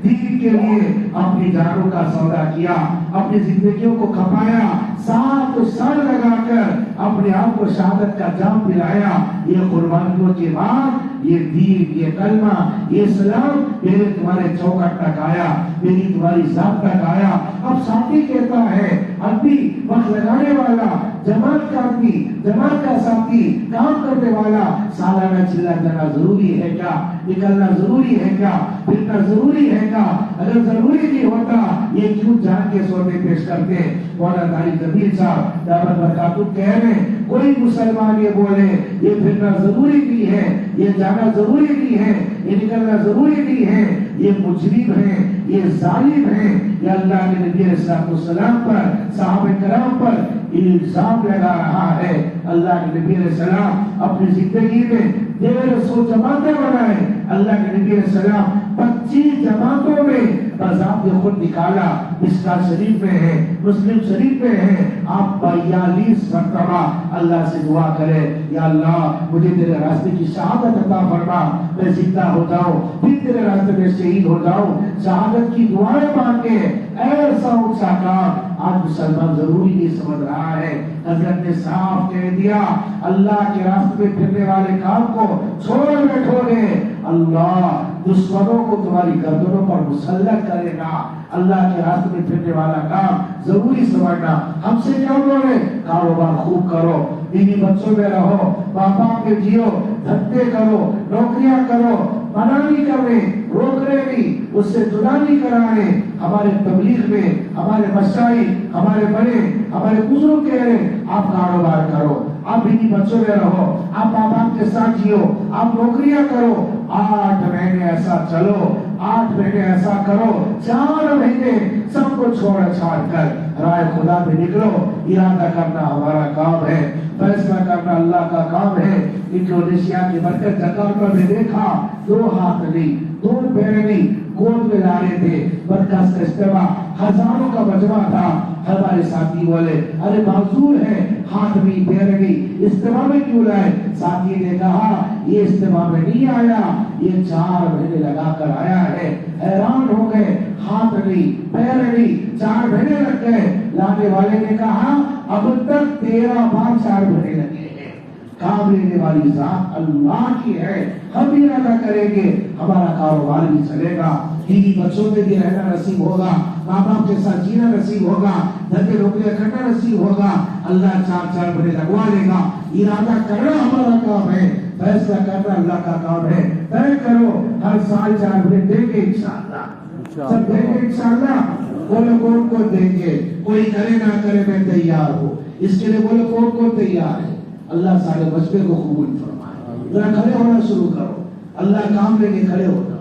دین کے لیے اپنی جانوں کا سودا کیا، اپنی زندگیوں کو کھپایا، 7 سال لگا کر اپنے آپ کو شہادت کا جام پلایا۔ یہ قربانیوں کے بعد یہ دین، یہ کلمہ، یہ اسلام میرے تمہارے چوکٹ تک آیا، میری تمہاری ذات تک آیا۔ اب ساتھی کہتا ہے، آدمی وقت لگانے والا، جماعت کا آدمی، جماعت کا ساتھی، کام کرنے والا، سالانہ چلا جانا ضروری ہے کیا؟ نکلنا ضروری ہے کیا؟ پھرنا ضروری ہے کیا؟ اگر ضروری نہیں ہوتا یہ کیوں جان کے سونے پیش کرتے؟ مولانا دائی جمیل صاحب دعوت برکاتہ کہہ رہے ہیں، کوئی مسلمان یہ بولے یہ پھرنا ضروری نہیں ہے، یہ جانا ضروری نہیں ہے، یہ نکلنا ضروری نہیں ہے، یہ مجرم ہیں، یہ ظالم ہیں، یہ اللہ کے نبی علیہ السلام پر، صحابہ کرام پر الزام لگا رہا ہے۔ اللہ کے نبی علیہ السلام اپنی زندگی میں 150 جماعتیں بنائے، اللہ کے نبی علیہ السلام 25 جماعتوں میں بذات خود نکالا۔ مشکوٰۃ شریف میں ہے، مسلم شریف میں ہے، آپ 42 مرتبہ اللہ سے دعا کرے، یا اللہ مجھے تیرے راستے کی شہادت عطا فرما، میں زندہ ہو جاؤں پھر تیرے راستے میں شہید ہو جاؤں۔ شہادت کی دعائیں مانگے، ایسا اونچا کام آج مسلمان ضروری نہیں سمجھ رہا ہے۔ حضرت نے صاف کہہ دیا، اللہ کے راستے میں پھرنے والے کام کو چھوڑ بیٹھو گے، اللہ دشمنوں کو تمہاری گردنوں پر مسلط کرے گا۔ اللہ کے راستے میں پھرنے والا کام ضروری سمجھنا۔ ہم سے کیا بولے؟ کاروبار خوب کرو، بیوی بچوں میں رہو، ماں باپ کے جیو، دھندے کرو، نوکریاں کرو، منع نہیں کر رہے، روک رہے نہیں، اس سے جدا نہیں کرا رہے۔ ہمارے تبلیغ میں ہمارے مشائخ، ہمارے بڑے، ہمارے بزرگ کہہ رہے آپ کاروبار کرو، آپ بیوی بچوں میں رہو، آپ ماں باپ کے ساتھ جیو، آپ نوکریاں کرو، 8 مہینے ایسا چلو، 8 مہینے ایسا کرو، 4 مہینے سب کو چھوڑ چھاڑ کر رائے خدا میں نکلو۔ ارادہ کرنا ہمارا کام ہے، فیصلہ کرنا اللہ کا کام ہے۔ انڈونیشیا کی برکت جکارتا میں دیکھا، 2 ہاتھ نہیں، 2 پیر نہیں، گود میں لا رہے تھے، برکت کا اجتماع، ہزاروں کا مجمع تھا۔ ہمارے ساتھی بولے ارے معذور ہے، ہاتھ بھی پیر نہیں، اجتماع میں کیوں لائے؟ ساتھی نے کہا یہ اجتماع میں نہیں آیا، یہ 4 مہینے لگا کر آیا ہے۔ حیران ہو گئے، ہاتھ نہیں، پیر نہیں، 4 مہینے لگ گئے۔ لانے والے نے کہا اب تک 13 بار 4 مہینے لگے ہیں۔ کام لینے والی ذات اللہ کی ہے، ہم بھی ارادہ کریں گے ہمارا کاروبار بھی چلے گا، بیوی بچوں میں بھی رہنا نصیب ہوگا، ماں باپ کے ساتھ جینا نصیب ہوگا، دھندے نوکریاں کرنا نصیب ہوگا، اللہ 4 مہینے لگوا لے گا۔ ارادہ کرنا ہمارا کام ہے، فیصلہ کرنا اللہ کا کام ہے۔ طے کرو ہر سال 4 مہینے دیں گے انشاءاللہ، سب دیں گے انشاءاللہ۔ بولو کون کو دیں گے؟ کوئی کرے نہ کرے میں تیار ہوں، اس کے لیے بولو کون کو تیار ہے؟ اللہ سارے مشورے کو قبول فرمائے۔ ذرا کھڑے ہونا شروع کرو، اللہ کام لے کے کھڑے ہونا۔